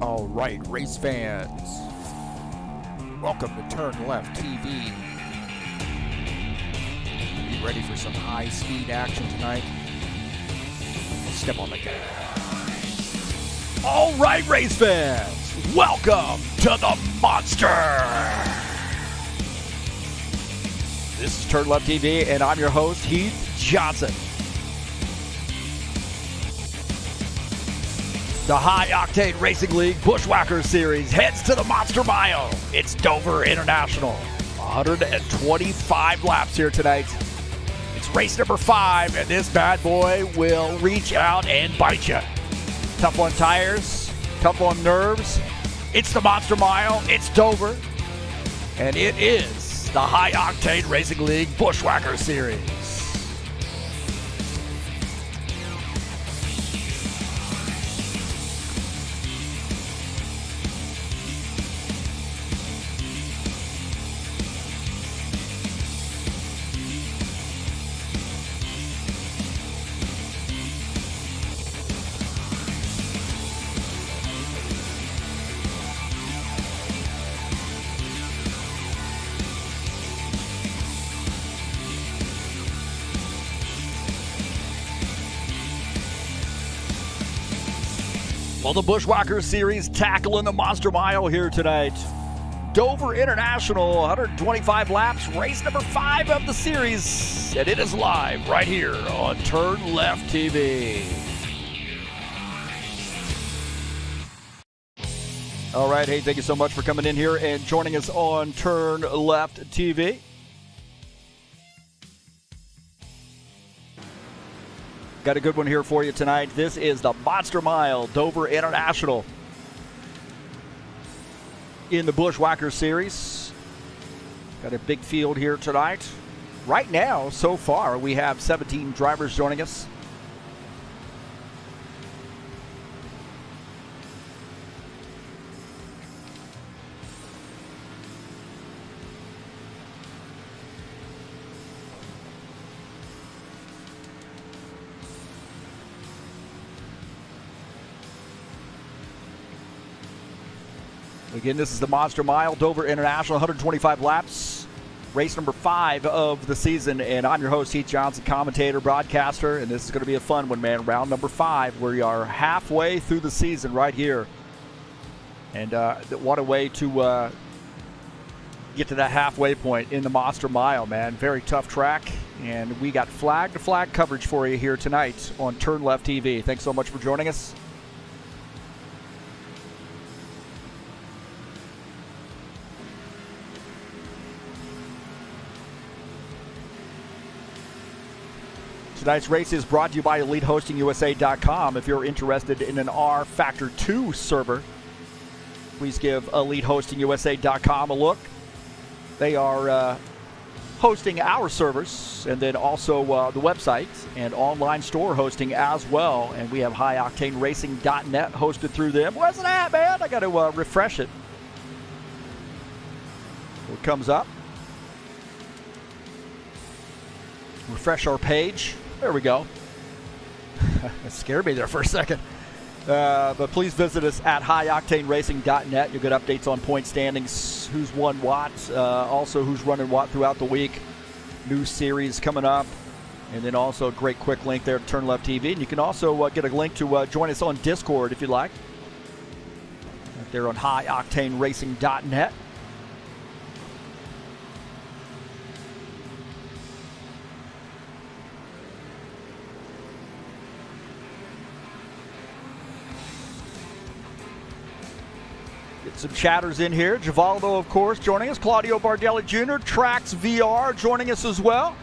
All right, race fans, welcome to TurnLeftTV. You ready for some high-speed action tonight? Step on the gas. All right, race fans, welcome to the monster. This is TurnLeftTV, and I'm your host, Heath Johnson. The High Octane Racing League Buschwackers Series heads to the Monster Mile. It's Dover International. 125 laps here tonight. It's race number 5, and this bad boy will reach out and bite you. Tough on tires, tough on nerves. It's the Monster Mile. It's Dover. And it is the High Octane Racing League Buschwackers Series. Well, the Buschwackers Series tackling the Monster Mile here tonight. Dover International, 125 laps, race number 5 of the series. And it is live right here on TurnLeftTV. All right, hey, thank you so much for coming in here and joining us on TurnLeftTV. Got a good one here for you tonight. This is the Monster Mile, Dover International in the Buschwackers Series. Got a big field here tonight. Right now, so far, we have 17 drivers joining us. Again, this is the Monster Mile, Dover International, 125 laps, race number 5 of the season. And I'm your host, Heath Johnson, commentator, broadcaster. And this is going to be a fun one, man. Round number 5. We are halfway through the season right here. And what a way to get to that halfway point in the Monster Mile, man. Very tough track. And we got flag-to-flag coverage for you here tonight on TurnLeftTV. Thanks so much for joining us. Tonight's race is brought to you by EliteHostingUSA.com. If you're interested in an rFactor 2 server, please give EliteHostingUSA.com a look. They are hosting our servers and then also the website and online store hosting as well. And we have HighOctaneRacing.net hosted through them. Where's it at, man? I got to refresh it. It comes up. Refresh our page. There we go. That scared me there for a second. But please visit us at HighOctaneRacing.net. You'll get updates on point standings, who's won what, also who's running what throughout the week. New series coming up. And then also a great quick link there to TurnLeftTV. And you can also get a link to join us on Discord if you'd like. Right there on HighOctaneRacing.net. Some chatters in here. Givaldo, of course, joining us. Claudio Bardelli Jr., Trax VR joining us as well.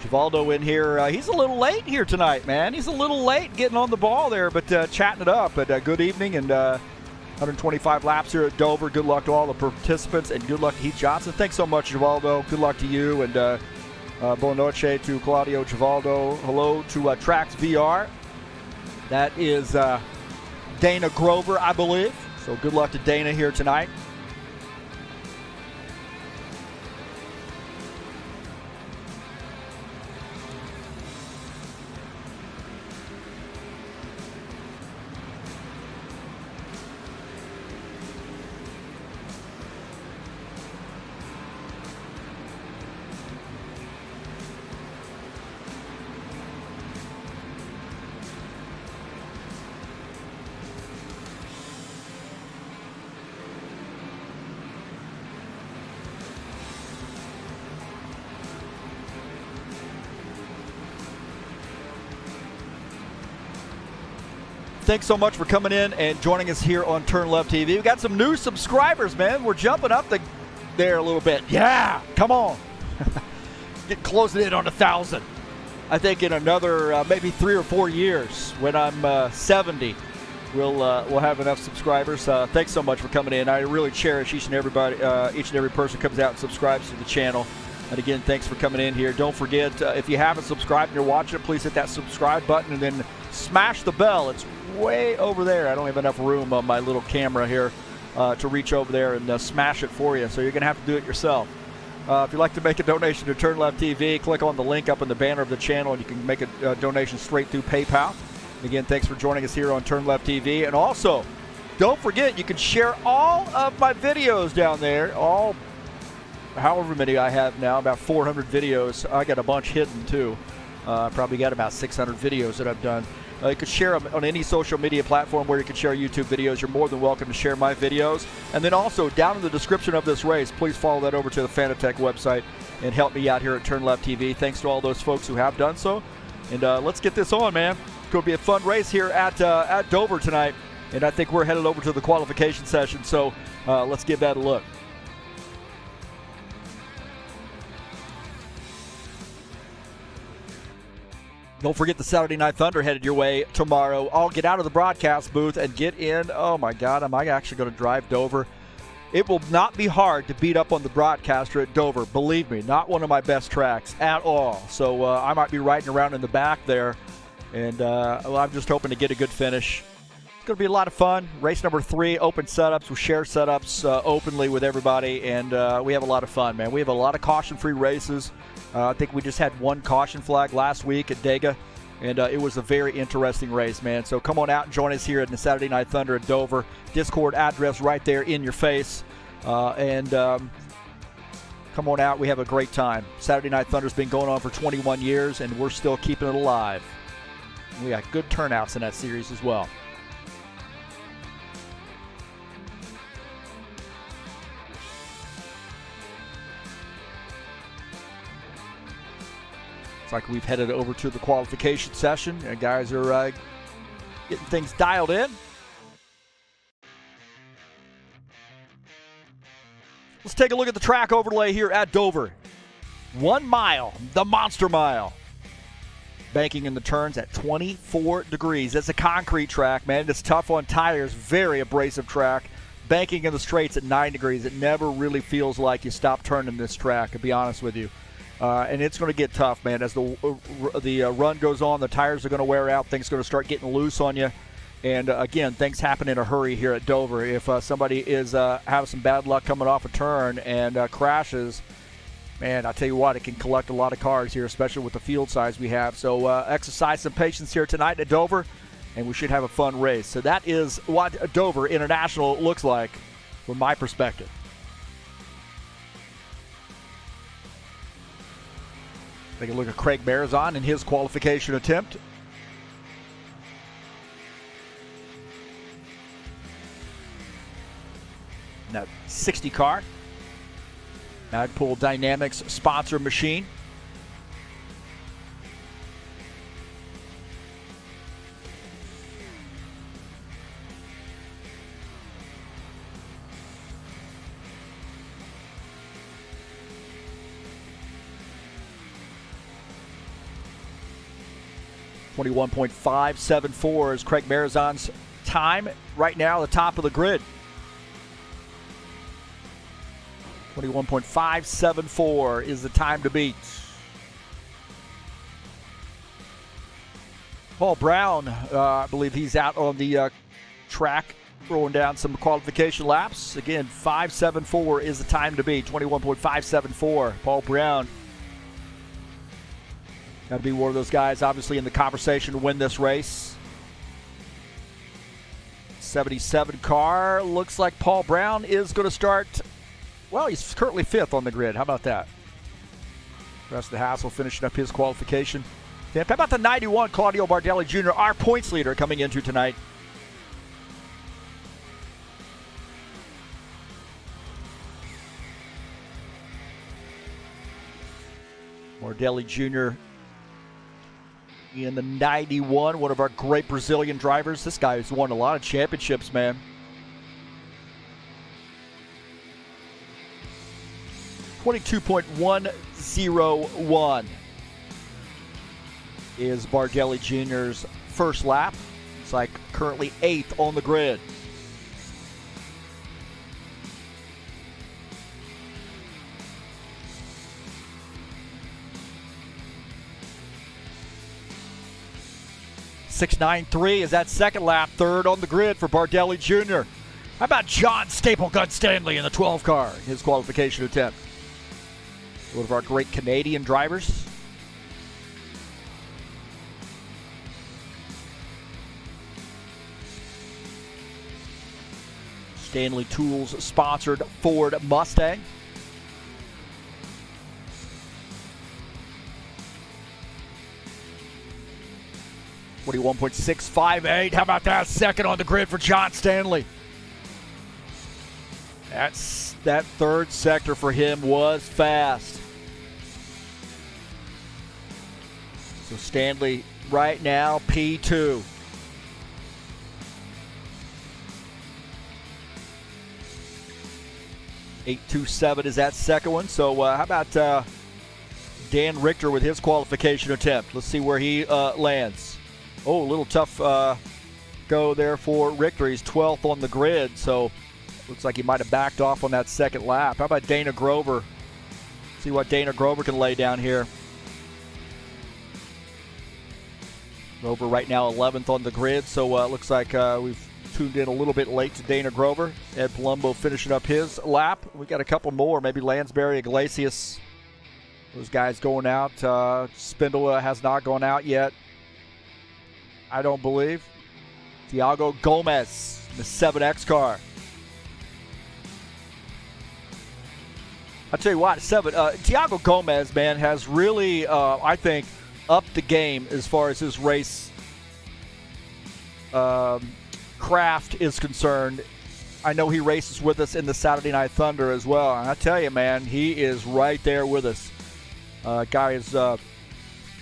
Givaldo in here. He's a little late here tonight, man. He's a little late getting on the ball there, but chatting it up. But good evening and 125 laps here at Dover. Good luck to all the participants and good luck to Heath Johnson. Thanks so much, Givaldo. Good luck to you and buona noche to Claudio Givaldo. Hello to Trax VR. That is Dana Grover, I believe. So good luck to Dana here tonight. thanks so much for coming in and joining us here on TurnLeftTV. We got some new subscribers, man. We're jumping up there a little bit. Yeah, come on. Get closing in on 1,000. I think in another maybe 3 or 4 years, when I'm 70, we'll have enough subscribers. Thanks so much for coming in. I really cherish each and every person who comes out and subscribes to the channel. And again, thanks for coming in here. Don't forget, if you haven't subscribed and you're watching it, please hit that subscribe button and then smash the bell. It's way over there. I don't have enough room on my little camera here to reach over there and smash it for you. So you're going to have to do it yourself. If you'd like to make a donation to TurnLeftTV, click on the link up in the banner of the channel, and you can make a donation straight through PayPal. Again, thanks for joining us here on TurnLeftTV. And also, don't forget, you can share all of my videos down there, however many I have now, about 400 videos. I got a bunch hidden too. Probably got about 600 videos that I've done. You can share them on any social media platform where you can share YouTube videos. You're more than welcome to share my videos. And then also, down in the description of this race, please follow that over to the Fanatec website and help me out here at TurnLeftTV. Thanks to all those folks who have done so. And let's get this on, man. It's going to be a fun race here at Dover tonight. And I think we're headed over to the qualification session. So let's give that a look. Don't forget the Saturday Night Thunder headed your way tomorrow. I'll get out of the broadcast booth and get in. Oh, my God, am I actually going to drive Dover? It will not be hard to beat up on the broadcaster at Dover. Believe me, not one of my best tracks at all. So I might be riding around in the back there, and I'm just hoping to get a good finish. It's going to be a lot of fun. Race number 3, open setups. We'll share setups openly with everybody, and we have a lot of fun, man. We have a lot of caution-free races. I think we just had 1 caution flag last week at Dega, and it was a very interesting race, man. So come on out and join us here at the Saturday Night Thunder at Dover. Discord address right there in your face. Come on out. We have a great time. Saturday Night Thunder's been going on for 21 years, and we're still keeping it alive. We got good turnouts in that series as well. It's like we've headed over to the qualification session, and guys are getting things dialed in. Let's take a look at the track overlay here at Dover. 1 mile, the Monster Mile. Banking in the turns at 24 degrees. It's a concrete track, man. It's tough on tires, very abrasive track. Banking in the straights at 9 degrees. It never really feels like you stop turning this track, to be honest with you. And it's going to get tough, man. As the run goes on, the tires are going to wear out. Things are going to start getting loose on you. And, again, things happen in a hurry here at Dover. If somebody is having some bad luck coming off a turn and crashes, man, I tell you what, it can collect a lot of cars here, especially with the field size we have. So exercise some patience here tonight at Dover, and we should have a fun race. So that is what Dover International looks like from my perspective. Take a look at Craig Marizon in his qualification attempt. That 60 car. Magpul Dynamics sponsor machine. .574 is Craig Marizon's time right now, the top of the grid. 21.574 is the time to beat. Paul Brown, I believe he's out on the track, throwing down some qualification laps. Again, 5.74 is the time to beat. 21.574. Paul Brown. Got to be one of those guys, obviously, in the conversation to win this race. 77 car. Looks like Paul Brown is going to start. Well, he's currently 5th on the grid. How about that? Rest of the Hassel finishing up his qualification. How about the 91 Claudio Bardelli Jr., our points leader, coming into tonight? Bardelli Jr. in the 91, one of our great Brazilian drivers. This guy has won a lot of championships, man. .101 is Bardelli Jr.'s first lap. It's like currently 8th on the grid. .693 is that second lap, 3rd on the grid for Bardelli Jr. How about John Staplegun Stanley in the 12 car, his qualification attempt? One of our great Canadian drivers. Stanley Tools sponsored Ford Mustang. .658. How about that? Second on the grid for John Stanley. That third sector for him was fast. So Stanley right now P2. .827 is that second one. So how about Dan Richter with his qualification attempt? Let's see where he lands. Oh, a little tough go there for Richter. He's 12th on the grid, so looks like he might have backed off on that second lap. How about Dana Grover? See what Dana Grover can lay down here. Grover right now 11th on the grid, so looks like we've tuned in a little bit late to Dana Grover. Ed Palumbo finishing up his lap. We got a couple more, maybe Lansbury, Iglesias. Those guys going out. Spindola has not gone out yet, I don't believe. Thiago Gomez, the 7X car. I'll tell you what, Thiago Gomez, man, has really, I think, upped the game as far as his race craft is concerned. I know he races with us in the Saturday Night Thunder as well. And I tell you, man, he is right there with us. Guy is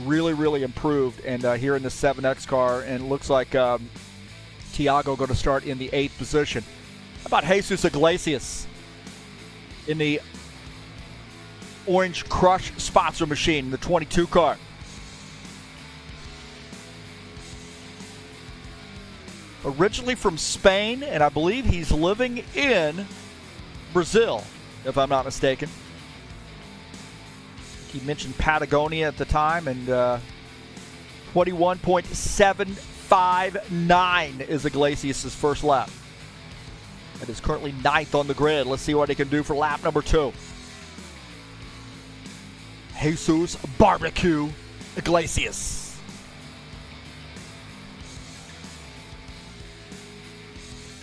really, really improved, and here in the 7X car, and it looks like Thiago going to start in the 8th position. How about Jesus Iglesias in the Orange Crush sponsor machine, the 22 car? Originally from Spain, and I believe he's living in Brazil, if I'm not mistaken. He mentioned Patagonia at the time, and 21.759 is Iglesias' first lap. That is currently 9th on the grid. Let's see what he can do for lap number 2. Jesus Barbecue Iglesias.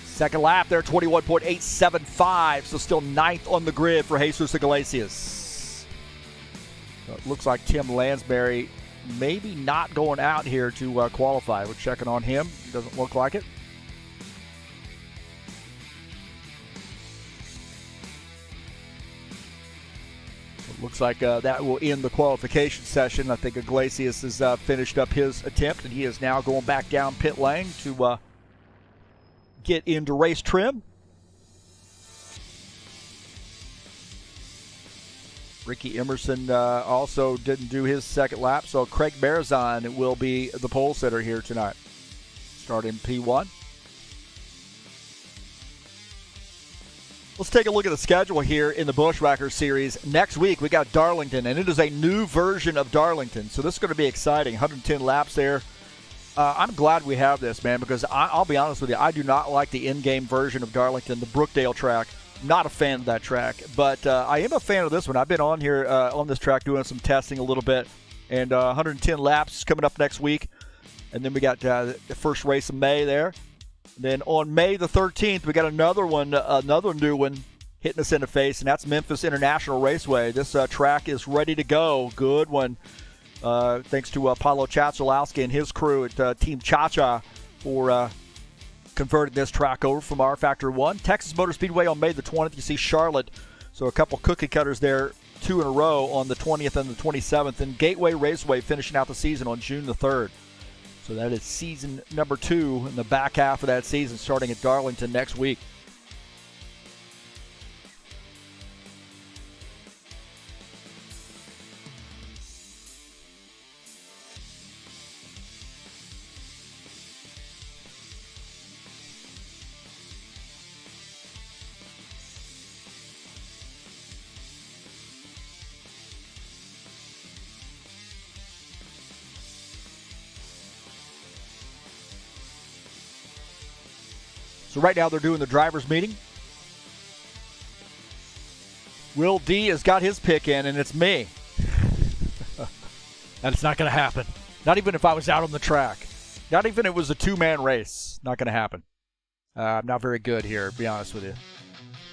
Second lap there, 21.875, so still 9th on the grid for Jesus Iglesias. So it looks like Tim Lansbury maybe not going out here to qualify. We're checking on him. Doesn't look like it. So it looks like that will end the qualification session. I think Iglesias has finished up his attempt, and he is now going back down pit lane to get into race trim. Ricky Emerson also didn't do his second lap, so Craig Marizon will be the pole sitter here tonight. Start in P1. Let's take a look at the schedule here in the Buschwackers series. Next week, we got Darlington, and it is a new version of Darlington, so this is going to be exciting. 110 laps there. I'm glad we have this, man, because I'll be honest with you, I do not like the in-game version of Darlington, the Brookdale track. Not a fan of that track, but I am a fan of this one. I've been on here on this track doing some testing a little bit, and 110 laps coming up next week. And then we got the first race of May there. Then on May the 13th, we got another one, another new one hitting us in the face, and that's Memphis International Raceway. This track is ready to go. Good one. Thanks to Paulo Chachalowski and his crew at Team Cha-Cha for converting this track over from rFactor 1. Texas Motor Speedway on May the 20th. You see Charlotte. So a couple cookie cutters there 2 in a row on the 20th and the 27th. And Gateway Raceway finishing out the season on June the 3rd. So that is season number 2 in the back half of that season, starting at Darlington next week. So right now they're doing the drivers' meeting. Will D has got his pick in, and it's me. And it's not going to happen. Not even if I was out on the track. Not even if it was a 2-man race. Not going to happen. I'm not very good here, to be honest with you.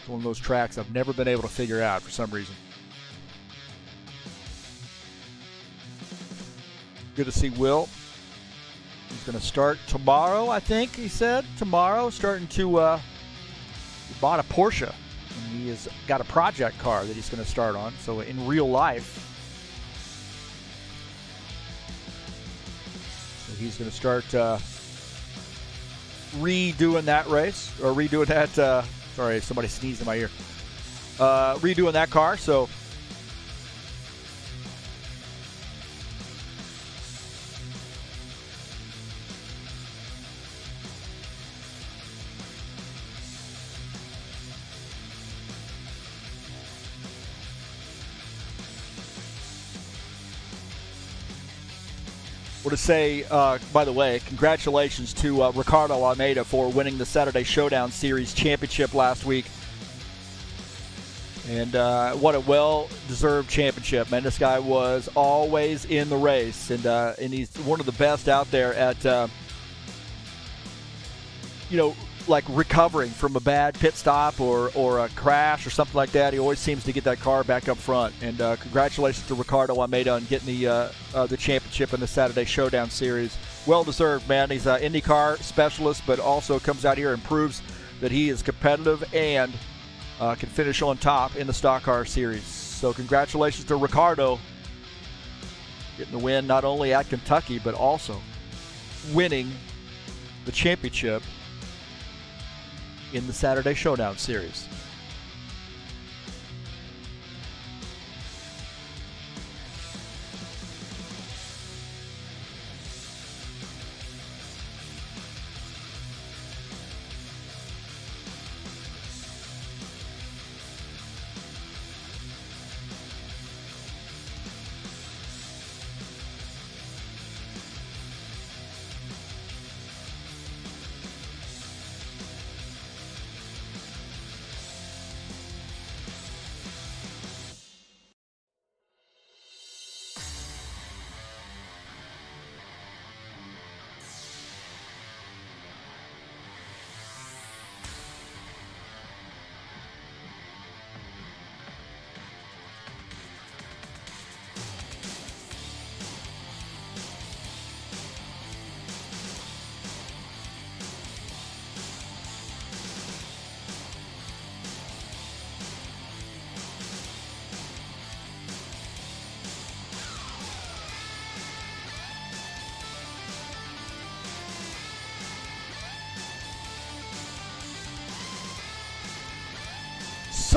It's one of those tracks I've never been able to figure out for some reason. Good to see Will. He's going to start tomorrow, I think he said. Tomorrow, starting to, he bought a Porsche. And he has got a project car that he's going to start on. So in real life, so he's going to start redoing that race. Or redoing that, sorry, somebody sneezed in my ear. Redoing that car, so... I want to say, by the way, congratulations to Ricardo Almeida for winning the Saturday Showdown Series championship last week. And what a well-deserved championship, man. This guy was always in the race, and he's one of the best out there at, like recovering from a bad pit stop or a crash or something like that. He always seems to get that car back up front. And congratulations to Ricardo Almeida on getting the championship in the Saturday Showdown Series. Well-deserved, man. He's an IndyCar specialist, but also comes out here and proves that he is competitive and can finish on top in the Stock Car Series. So congratulations to Ricardo getting the win not only at Kentucky, but also winning the championship in the Saturday Showdown Series.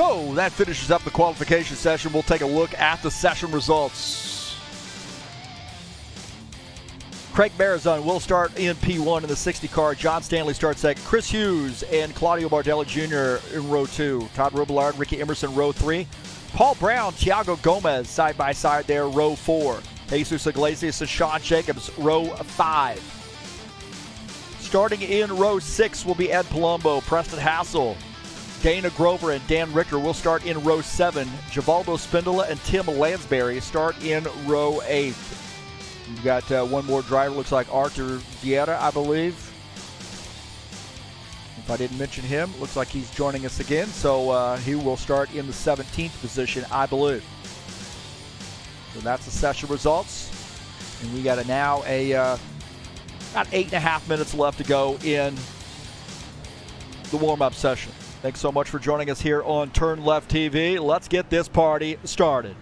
So that finishes up the qualification session. We'll take a look at the session results. Craig Marazon will start in P1 in the 60 car. John Stanley starts second. Chris Hughes and Claudio Bardelli Jr. in row 2. Todd Robillard, Ricky Emerson, row 3. Paul Brown, Thiago Gomez side by side there, row 4. Jesus Iglesias and Sean Jacobs, row 5. Starting in row 6 will be Ed Palumbo, Preston Hassel, Dana Grover, and Dan Richter will start in row 7. Givaldo Spindola and Tim Lansbury start in row 8. You've got one more driver, looks like Arthur Vieira, I believe. If I didn't mention him, looks like he's joining us again. So he will start in the 17th position, I believe. So that's the session results. And we got about 8.5 minutes left to go in the warm-up session. Thanks so much for joining us here on Turn Left TV. Let's get this party started.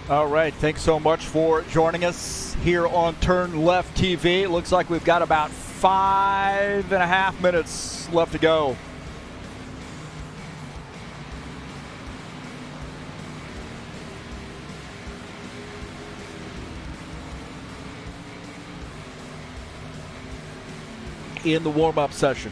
All right, thanks so much for joining us here on Turn Left TV. It looks like we've got about 5.5 minutes left to go. In the warm-up session.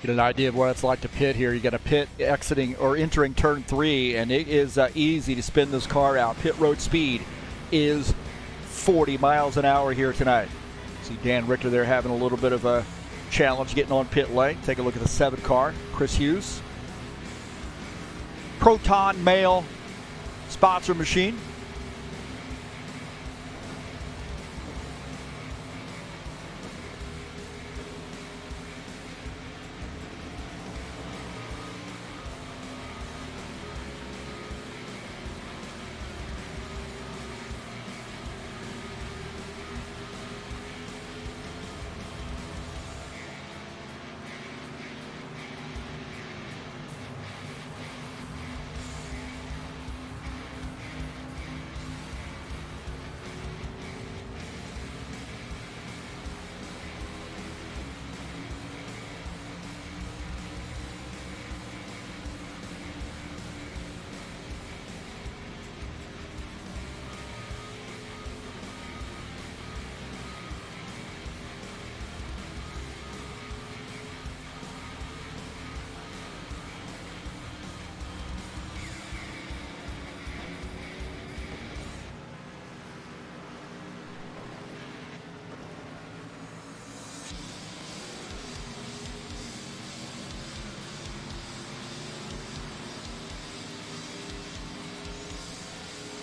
Get an idea of what it's like to pit here. You got a pit exiting or entering turn 3, and it is easy to spin this car out. Pit road speed is 40 miles an hour here tonight. See Dan Richter there having a little bit of a challenge getting on pit lane. Take a look at the 7 car, Chris Hughes. Proton male sponsor machine.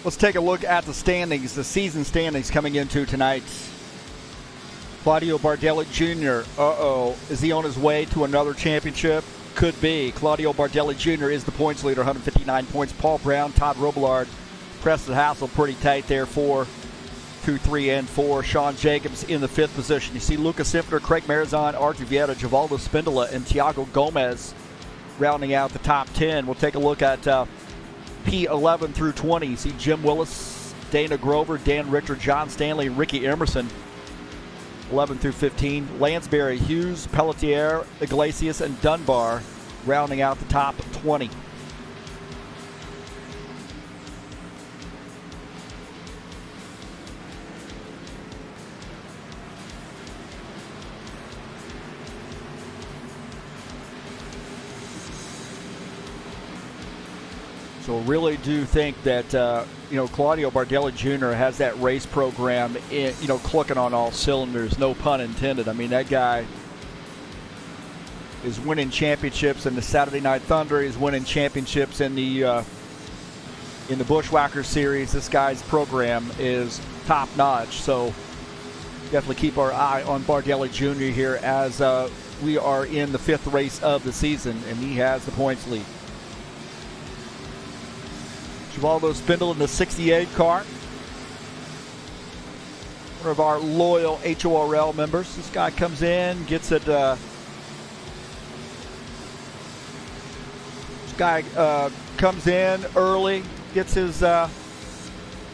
Let's take a look at the standings, the season standings coming into tonight. Claudio Bardelli Jr., is he on his way to another championship? Could be. Claudio Bardelli Jr. is the points leader, 159 points. Paul Brown, Todd Robillard, Preston Hassel pretty tight there, 4, 2, 3, and 4. Sean Jacobs in the 5th position. You see Lucas Simpler, Craig Marizon, Archie Vieta, Givaldo Spindola, and Tiago Gomez rounding out the top 10. We'll take a look at P11 through 20. You see Jim Willis, Dana Grover, Dan Richter, John Stanley, and Ricky Emerson. 11 through 15. Lansbury, Hughes, Pelletier, Iglesias, and Dunbar rounding out the top 20. So really do think that Claudio Bardelli Jr. has that race program clicking on all cylinders, no pun intended. I mean, that guy is winning championships in the Saturday Night Thunder. He's winning championships in the Buschwackers series. This guy's program is top notch. So definitely keep our eye on Bardelli Jr. here as we are in the 5th race of the season, and he has the points lead. Givaldo Spindle in the 68 car. One of our loyal HORL members. This guy comes in, gets it. This guy comes in early, gets his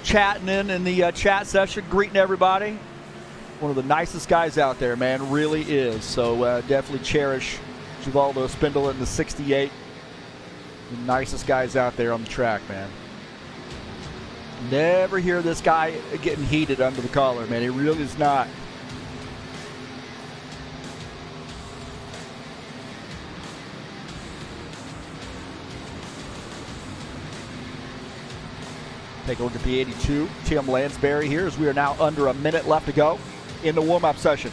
chatting in the chat session, greeting everybody. One of the nicest guys out there, man, really is. So definitely cherish Givaldo Spindle in the 68. The nicest guys out there on the track, man. Never hear this guy getting heated under the collar, man. He really is not. Take a look at the 82. Tim Lansbury here as we are now under a minute left to go in the warm-up session.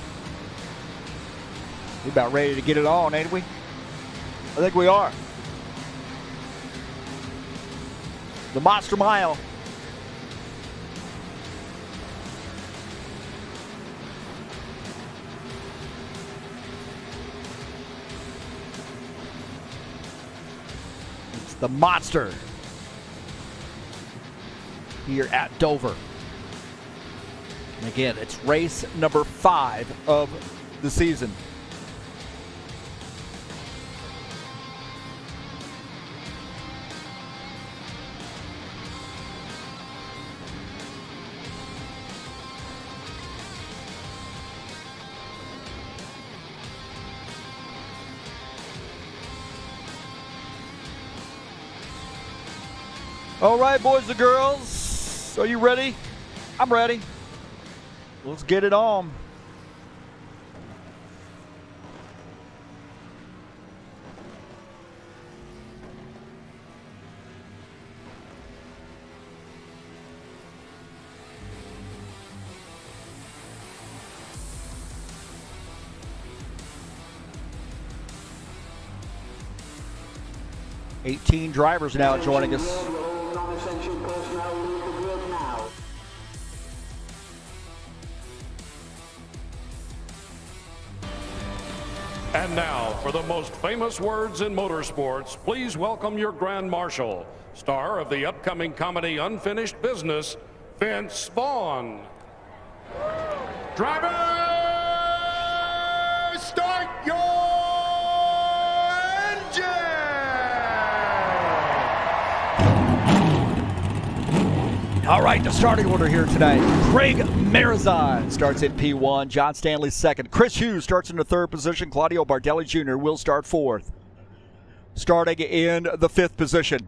We're about ready to get it on, ain't we? I think we are. The Monster Mile. It's the Monster here at Dover. And again, it's race number 5 of the season. All right, boys and girls, are you ready? I'm ready. Let's get it on. Eighteen drivers now joining us. And now, for the most famous words in motorsports, please welcome your Grand Marshal, star of the upcoming comedy Unfinished Business, Vince Vaughn. Drivers, start your engine! All right, the starting order here tonight. Craig Marizon starts in P1. John Stanley second. Chris Hughes starts in the 3rd position. Claudio Bardelli Jr. will start 4th. Starting in the 5th position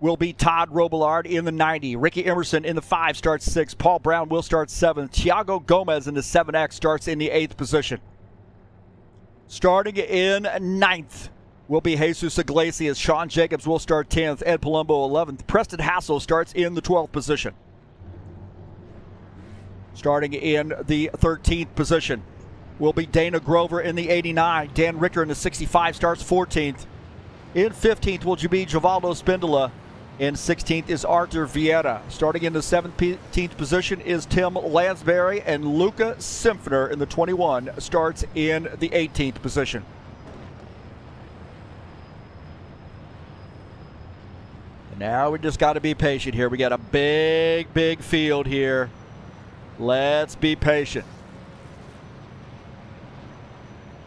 will be Todd Robillard in the 90. Ricky Emerson in the 5 starts 6th. Paul Brown will start 7th. Tiago Gomez in the 7X starts in the 8th position. Starting in 9th will be Jesus Iglesias. Sean Jacobs will start 10th. Ed Palumbo 11th. Preston Hassel starts in the 12th position. Starting in the 13th position will be Dana Grover in the 89. Dan Richter in the 65 starts 14th. In 15th will be Givaldo Spindola. In 16th is Arthur Vieira. Starting in the 17th position is Tim Lansbury, and Luca Symphner in the 21 starts in the 18th position. And now we just got to be patient here. We got a big field here. Let's be patient.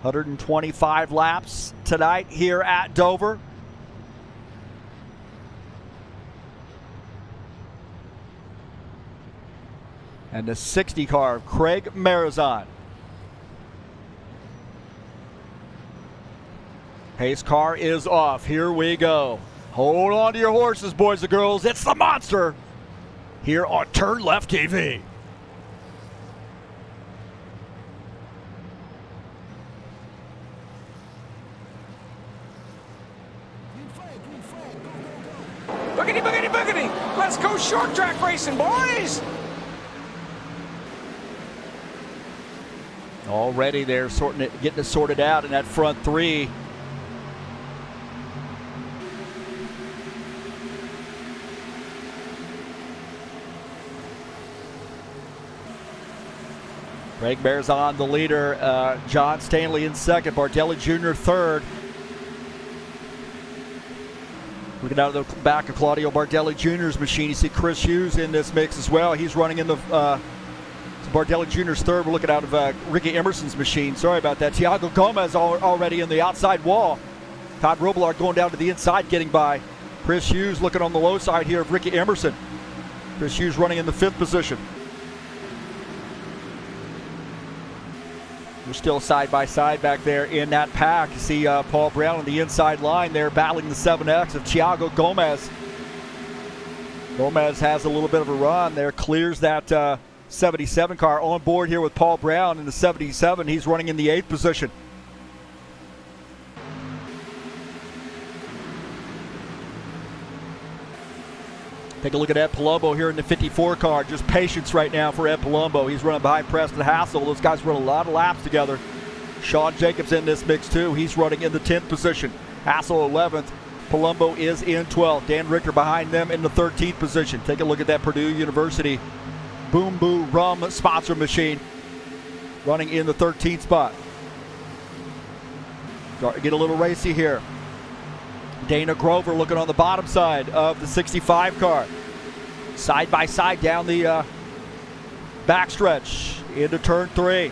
125 laps tonight here at Dover. And the 60 car of Craig Marizon. Pace car is off. Here we go. Hold on to your horses, boys and girls. It's the monster here on TurnLeftTV. Boogity, boogity, boogity. Let's go short track racing, boys. Already they're getting it sorted out in that front three. Craig Marizon, the leader. John Stanley in second. Bardelli Jr. third. Looking out of the back of Claudio Bardelli Jr.'s machine, you see Chris Hughes in this mix as well. He's running in the Bardelli Jr.'s third. We're looking out of Ricky Emerson's machine. Sorry about that. Thiago Gomez already in the outside wall. Todd Robillard going down to the inside, getting by. Chris Hughes looking on the low side here of Ricky Emerson. Chris Hughes running in the 5th position. We're still side by side back there in that pack. You see Paul Brown on the inside line there battling the 7X of Thiago Gomez. Gomez has a little bit of a run there, clears that 77 car on board here with Paul Brown in the 77. He's running in the 8th position. Take a look at Ed Palumbo here in the 54 car. Just patience right now for Ed Palumbo. He's running behind Preston Hassel. Those guys run a lot of laps together. Sean Jacobs in this mix too. He's running in the 10th position. Hassel 11th. Palumbo is in 12th. Dan Richter behind them in the 13th position. Take a look at that Purdue University Boom Boo Rum sponsor machine running in the 13th spot. Starting to get a little racy here. Dana Grover looking on the bottom side of the 65 car. Side by side down the backstretch into turn 3.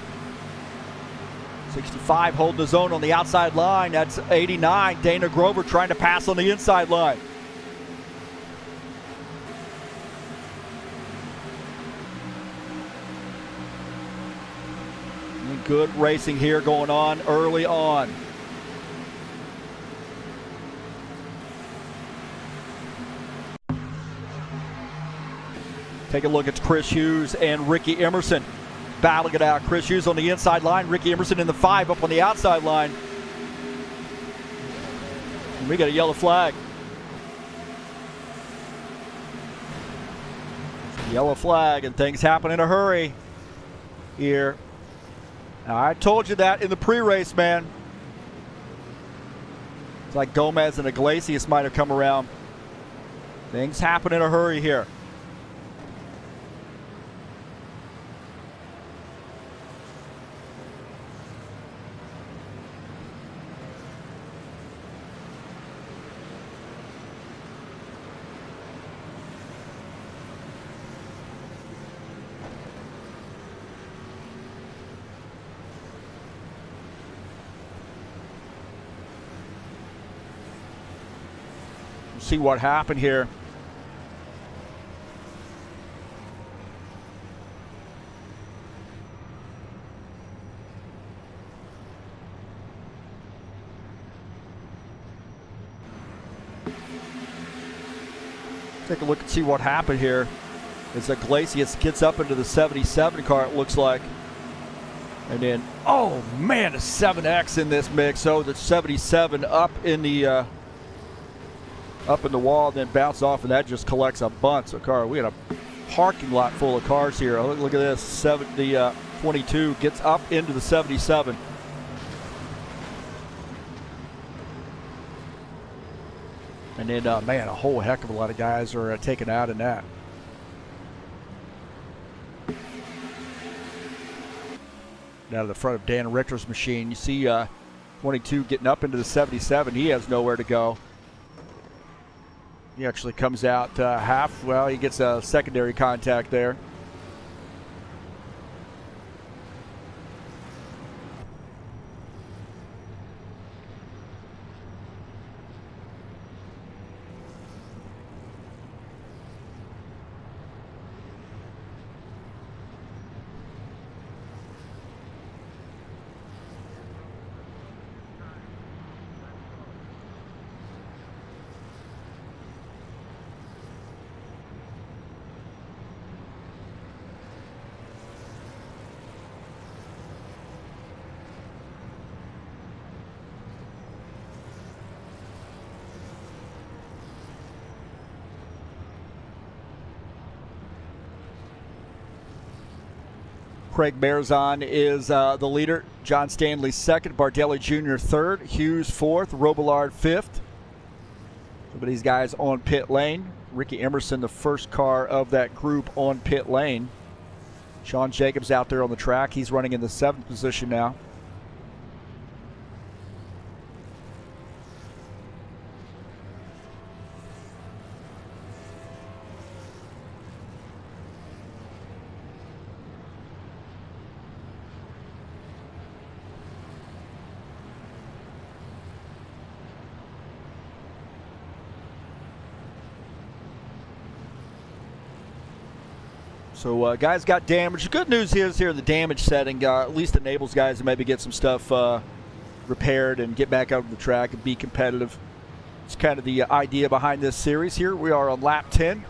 65 holding the zone on the outside line. That's 89. Dana Grover trying to pass on the inside line. Good racing here going on early on. Take a look at Chris Hughes and Ricky Emerson battling it out. Chris Hughes on the inside line, Ricky Emerson in the 5 up on the outside line. And we got a yellow flag. Yellow flag, and things happen in a hurry here. Now, I told you that in the pre-race, man. It's like Gomez and Iglesias might have come around. Things happen in a hurry here. See what happened here. Take a look and see what happened here as Iglesias gets up into the 77 car, it looks like. And then, oh man, a 7X in this mix. So the 77 up in the wall, then bounce off, and that just collects a bunch of cars. We had a parking lot full of cars here. Look at this. The 22 gets up into the 77. And then, man, a whole heck of a lot of guys are taken out in that. Out of the front of Dan Richter's machine, you see 22 getting up into the 77. He has nowhere to go. He actually comes out half. Well, he gets a secondary contact there. Craig Marzon is the leader. John Stanley second. Bardelli Jr. third. Hughes fourth. Robillard fifth. Some of these guys on pit lane. Ricky Emerson, the first car of that group on pit lane. Sean Jacobs out there on the track. He's running in the 7th position now. So guys got damaged. The good news is here the damage setting at least enables guys to maybe get some stuff repaired and get back out of the track and be competitive. It's kind of the idea behind this series here. We are on lap 10.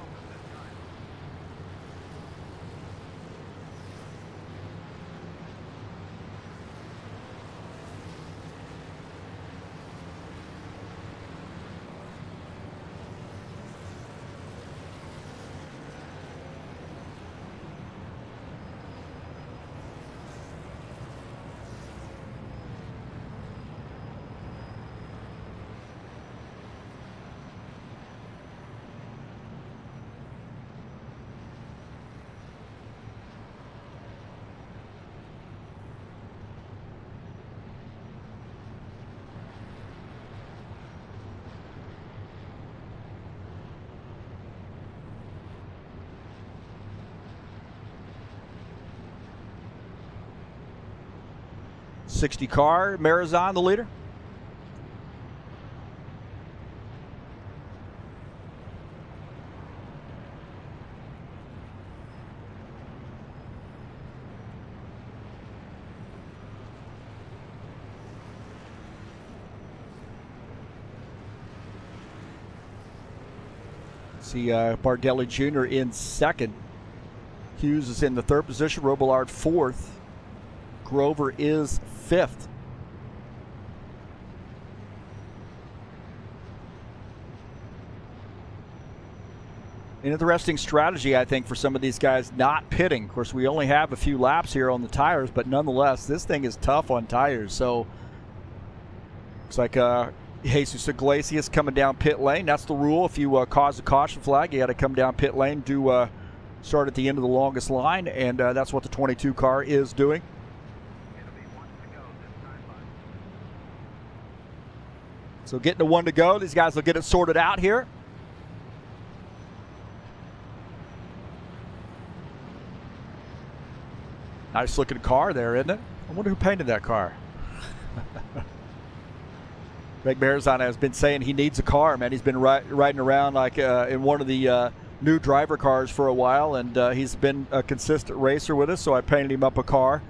.60 car, Marazon the leader. See Bardelli Jr. in 2nd. Hughes is in the 3rd position. Robillard 4th. Grover is 5th. An interesting strategy, I think, for some of these guys not pitting. Of course, we only have a few laps here on the tires, but nonetheless, this thing is tough on tires. So, looks like Jesus Iglesias coming down pit lane. That's the rule. If you cause a caution flag, you got to come down pit lane, do start at the end of the longest line, and that's what the 22 car is doing. So getting to 1 to go. These guys will get it sorted out here. Nice looking car there, isn't it? I wonder who painted that car. Greg Marazon has been saying he needs a car, man. He's been riding around like in one of the new driver cars for a while, and he's been a consistent racer with us, so I painted him up a car.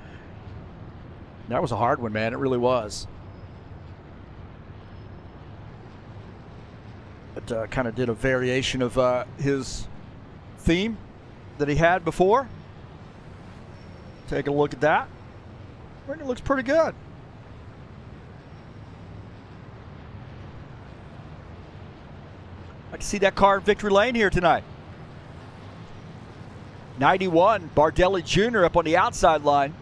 That was a hard one, man. It really was. But kind of did a variation of his theme that he had before. Take a look at that. I think it looks pretty good. I can see that car in victory lane here tonight. 91, Bardelli Jr. up on the outside line.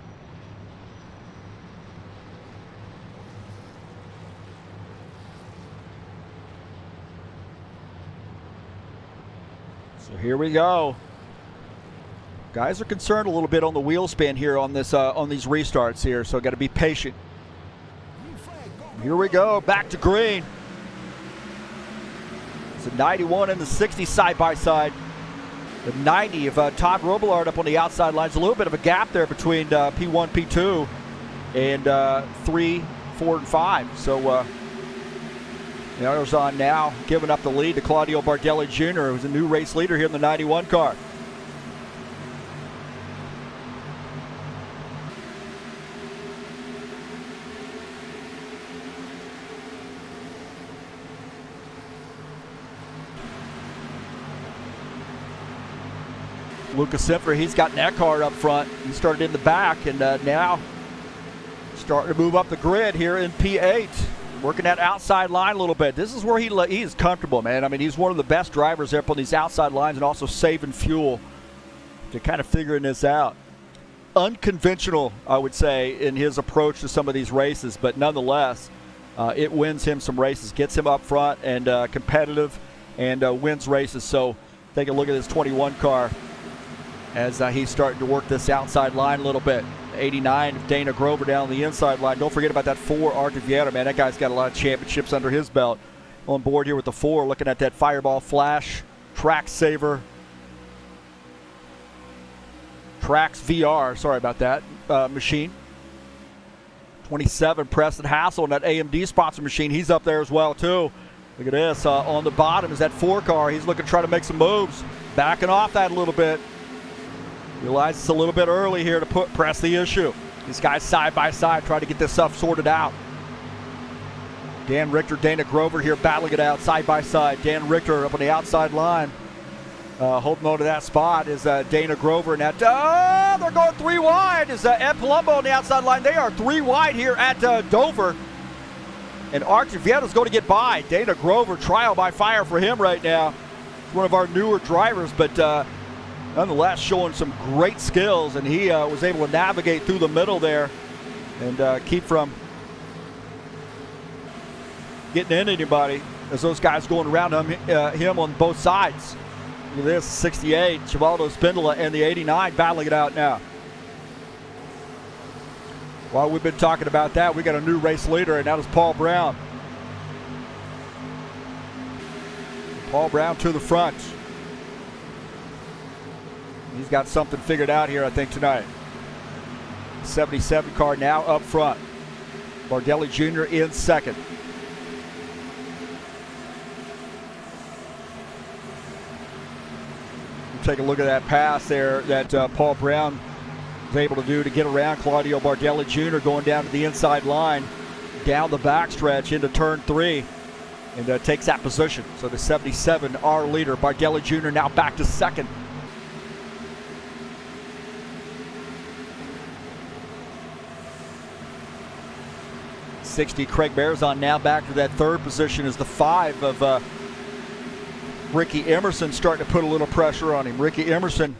So here we go. Guys are concerned a little bit on the wheel spin here on this on these restarts here, so got to be patient. Here we go, back to green. It's a 91 and the 60 side by side. The 90 of Todd Robillard up on the outside lines. A little bit of a gap there between P1, P2, and 3, 4, and 5. So Emerson now giving up the lead to Claudio Bardelli Jr., who's a new race leader here in the 91 car. Lucas Siffer, he's got that car up front. He started in the back and now starting to move up the grid here in P8. Working that outside line a little bit. This is where he's comfortable, man. I mean, he's one of the best drivers up on these outside lines and also saving fuel to kind of figuring this out. Unconventional, I would say, in his approach to some of these races, but nonetheless, it wins him some races, gets him up front and competitive and wins races. So take a look at this 21 car as he's starting to work this outside line a little bit. 89, Dana Grover down the inside line. Don't forget about that 4, Arthur Vieira, man. That guy's got a lot of championships under his belt. On board here with the 4, looking at that Fireball Flash, Track Saver, Trax VR, sorry about that, machine. 27, Preston Hassel, and that AMD sponsor machine, he's up there as well, too. Look at this. On the bottom is that 4 car. He's looking to try to make some moves. Backing off that a little bit. Realize it's a little bit early here to press the issue. These guys side by side try to get this stuff sorted out. Dan Richter, Dana Grover here battling it out side by side. Dan Richter up on the outside line. Holding on to that spot is Dana Grover. And that, they're going 3 wide. Is Ed Palumbo on the outside line. They are 3 wide here at Dover. And Archie Vietta's going to get by. Dana Grover, trial by fire for him right now. One of our newer drivers, but nonetheless, showing some great skills, and he was able to navigate through the middle there and keep from getting in anybody as those guys going around him on both sides. Look at this, 68, Chivaldo Spindola and the 89 battling it out now. While we've been talking about that, we got a new race leader, and that is Paul Brown. Paul Brown to the front. He's got something figured out here, I think, tonight. 77 car now up front. Bardelli Jr. in second. We'll take a look at that pass there that Paul Brown was able to do to get around Claudio Bardelli Jr. going down to the inside line, down the backstretch into turn 3, and takes that position. So the 77, our leader, Bardelli Jr. now back to second. 60, Craig Bearzon now back to that 3rd position as the 5 of Ricky Emerson starting to put a little pressure on him. Ricky Emerson,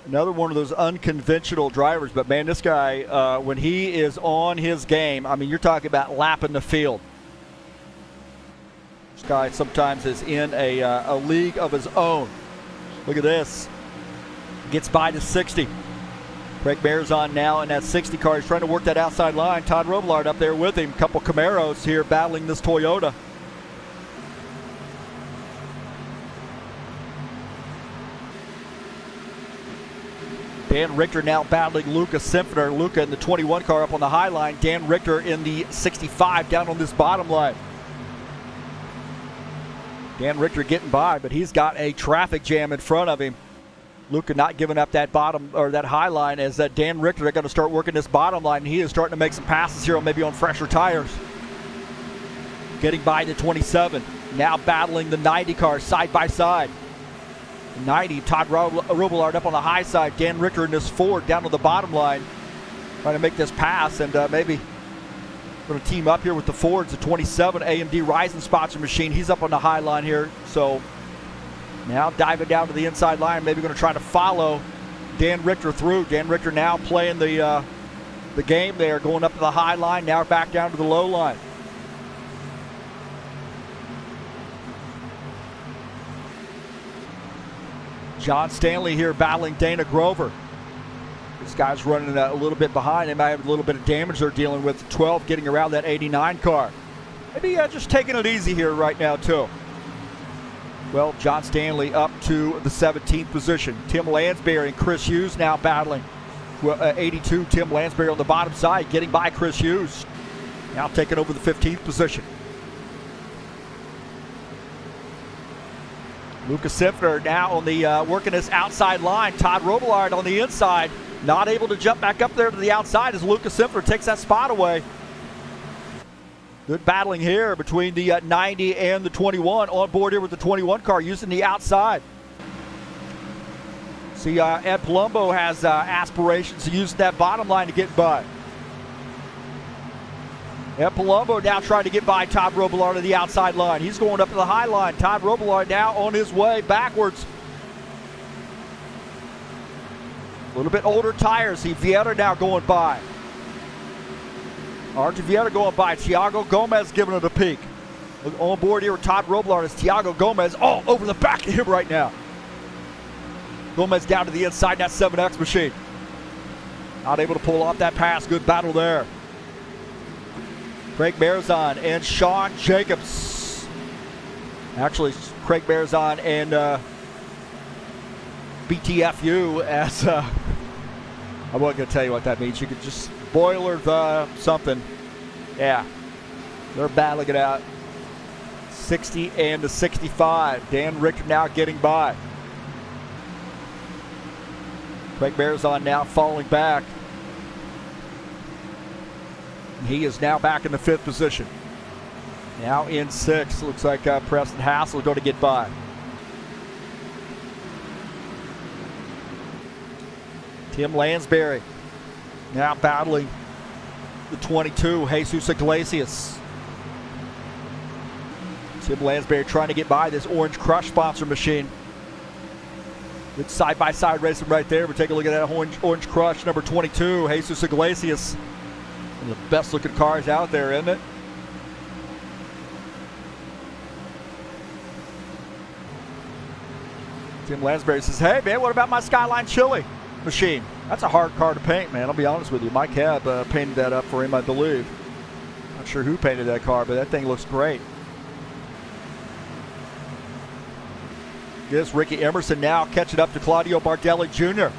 another one of those unconventional drivers, but man, this guy, when he is on his game, I mean, you're talking about lapping the field. This guy sometimes is in a league of his own. Look at this. Gets by to 60. Craig Bearzon now in that 60 car. He's trying to work that outside line. Todd Robillard up there with him. Couple Camaros here battling this Toyota. Dan Richter now battling Luca Simpsoner. Luca in the 21 car up on the high line. Dan Richter in the 65 down on this bottom line. Dan Richter getting by, but he's got a traffic jam in front of him. Luca not giving up that bottom or that high line as Dan Richter are going to start working this bottom line. He is starting to make some passes here, maybe on fresher tires. Getting by the 27. Now battling the 90 car side by side. 90, Todd Robillard up on the high side. Dan Richter in this Ford down to the bottom line. Trying to make this pass and maybe going to team up here with the Fords. The 27 AMD Ryzen sponsor machine. He's up on the high line here. So now diving down to the inside line, maybe going to try to follow Dan Richter through. Dan Richter now playing the game there, going up to the high line, now back down to the low line. John Stanley here battling Dana Grover. This guy's running a little bit behind. They might have a little bit of damage they're dealing with. 12 getting around that 89 car. Maybe just taking it easy here right now, too. Well, John Stanley up to the 17th position. Tim Lansbury and Chris Hughes now battling. 82, Tim Lansbury on the bottom side, getting by Chris Hughes. Now taking over the 15th position. Lucas Sifner now on the working this outside line. Todd Robillard on the inside. Not able to jump back up there to the outside as Lucas Sifner takes that spot away. Good battling here between the 90 and the 21. On board here with the 21 car using the outside. See, Ed Palumbo has aspirations to use that bottom line to get by. Ed Palumbo now trying to get by Todd Robillard to the outside line. He's going up to the high line. Todd Robillard now on his way backwards. A little bit older tires. See Vieira now going by. Archie Vieira going by. Thiago Gomez giving it a peek. On board here with Todd Robillard is Thiago Gomez all over the back of him right now. Gomez down to the inside, that 7X machine. Not able to pull off that pass. Good battle there. Craig Marizon and Sean Jacobs. Actually, Craig Marizon and BTFU as I wasn't going to tell you what that means. You could just boiler the something. Yeah, they're battling it out. 60 and to 65. Dan Richter now getting by. Craig Marizon now falling back. He is now back in the 5th position. Now in 6th. Looks like Preston Hassel is going to get by. Tim Lansbury now battling the 22, Jesus Iglesias. Tim Lansbury trying to get by this Orange Crush sponsor machine. Good side-by-side racing right there. We'll take a look at that Orange Crush, number 22, Jesus Iglesias. One of the best-looking cars out there, isn't it? Tim Lansbury says, hey, man, what about my Skyline Chili machine? That's a hard car to paint, man. I'll be honest with you. Mike Hebb painted that up for him, I believe. Not sure who painted that car, but that thing looks great. This Ricky Emerson now catching up to Claudio Bardelli Jr.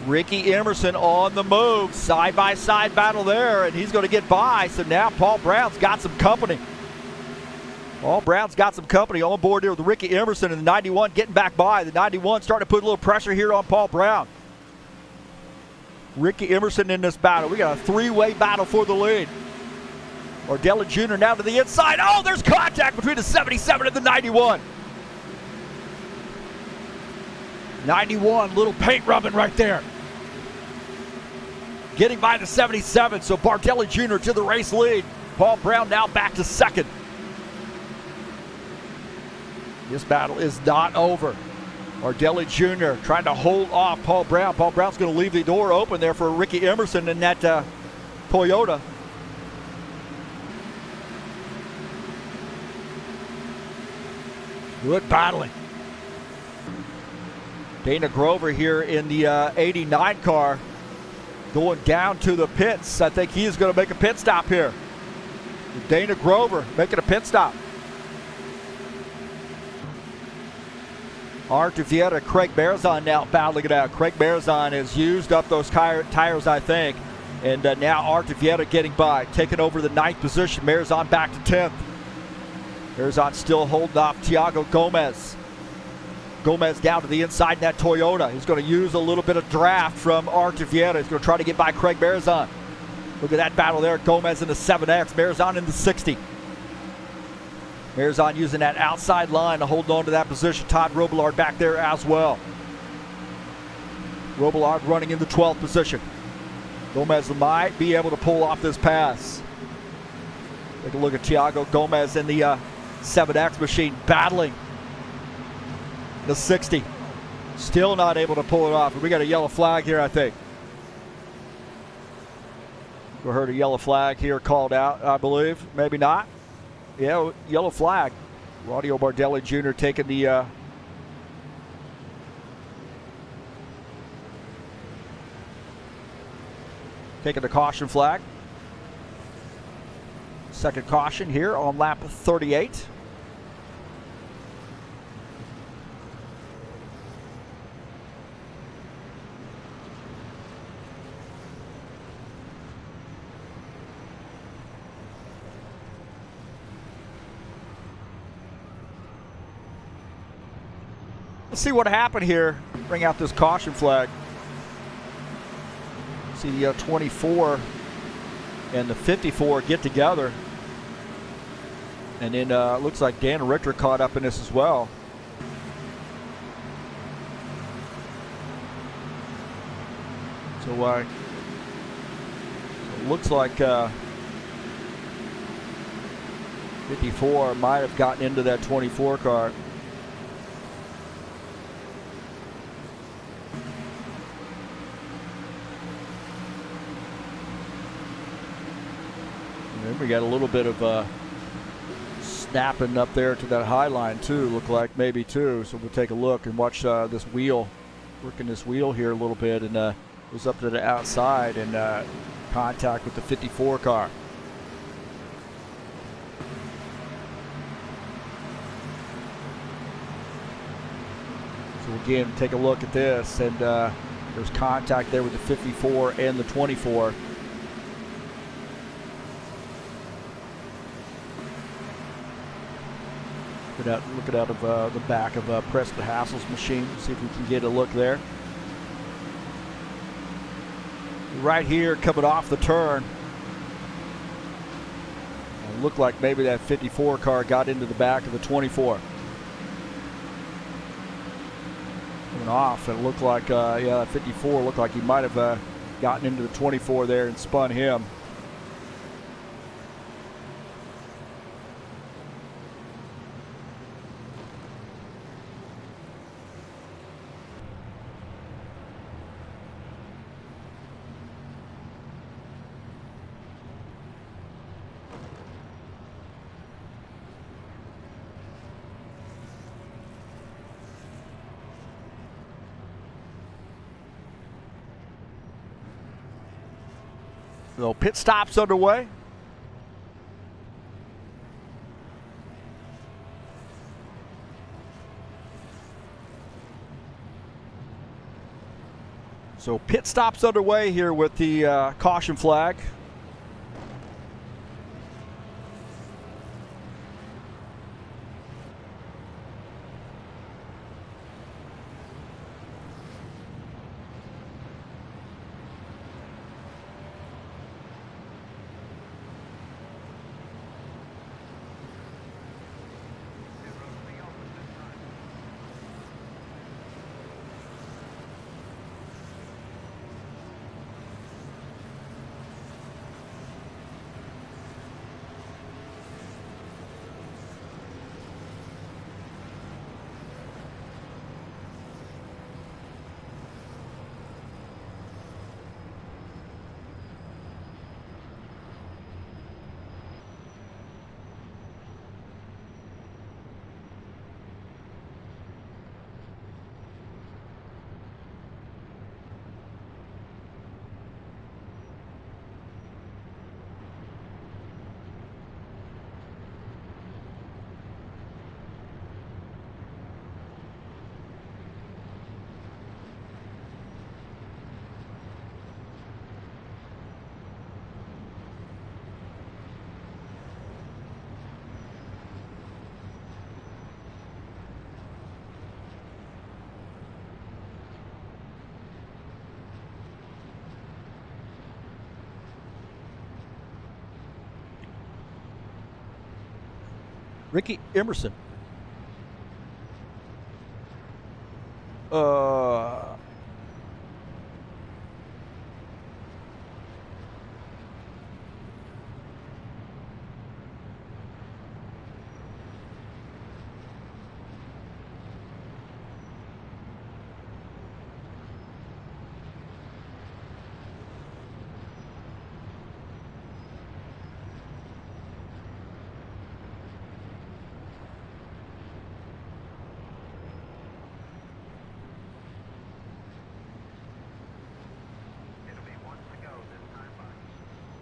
Ricky Emerson on the move. Side-by-side battle there, and he's going to get by. So now Paul Brown's got some company. Paul Brown's got some company on board here with Ricky Emerson and the 91 getting back by. The 91 starting to put a little pressure here on Paul Brown. Ricky Emerson in this battle. We got a 3-way battle for the lead. Bardelli Jr. now to the inside. Oh, there's contact between the 77 and the 91. 91, little paint rubbing right there. Getting by the 77, so Bardelli Jr. to the race lead. Paul Brown now back to 2nd. This battle is not over. Bardelli Jr. trying to hold off Paul Brown. Paul Brown's going to leave the door open there for Ricky Emerson in that Toyota. Good battling. Dana Grover here in the 89 car going down to the pits. I think he is going to make a pit stop here. Dana Grover making a pit stop. Arthur Vieira, Craig Marizon now battling it out. Craig Marizon has used up those tires, I think. And now Arthur Vieira getting by, taking over the 9th position. Marizon back to 10th. Marizon still holding off Thiago Gomez. Gomez down to the inside in that Toyota. He's going to use a little bit of draft from Arthur Vieira. He's going to try to get by Craig Marizon. Look at that battle there. Gomez in the 7X. Marizon in the 60. Marizon using that outside line to hold on to that position. Todd Robillard back there as well. Robillard running in the 12th position. Gomez might be able to pull off this pass. Take a look at Thiago Gomez in the 7X machine battling the 60. Still not able to pull it off. We got a yellow flag here, I think. We heard a yellow flag here called out, I believe. Maybe not. Yeah, yellow flag. Claudio Bardelli Jr. taking the taking the caution flag. Second caution here on lap 38. Let's see what happened here. Bring out this caution flag. See the 24 and the 54 get together. And then looks like Dan Richter caught up in this as well. So it looks like 54 might have gotten into that 24 car. We got a little bit of snapping up there to that high line too, look like maybe too. So we'll take a look and watch this wheel, working this wheel here a little bit, and goes up to the outside and contact with the 54 car. So again, take a look at this, and there's contact there with the 54 and the 24. Looking out of the back of Preston Hassel's machine. See if we can get a look there. Right here, coming off the turn. It looked like maybe that 54 car got into the back of the 24. Coming off, it looked like, yeah, that 54 looked like he might have gotten into the 24 there and spun him. So pit stops underway. So pit stops underway here with the caution flag. Ricky Emerson.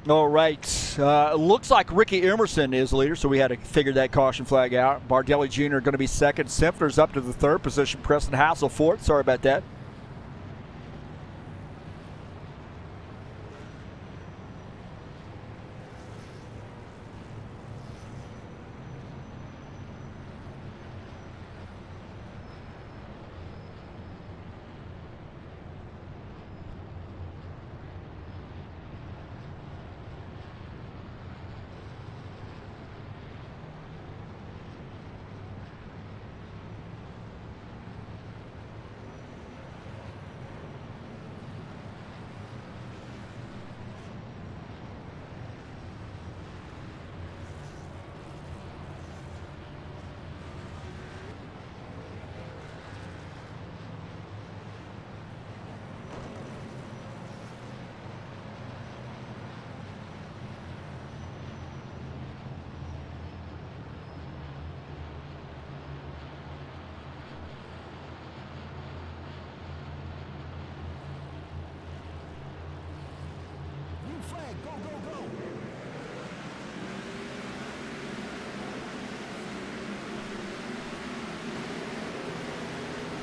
All right. Looks like Ricky Emerson is the leader, so we had to figure that caution flag out. Bardelli Jr. going to be second. Simpner's up to the third position. Preston Hassel fourth. Sorry about that.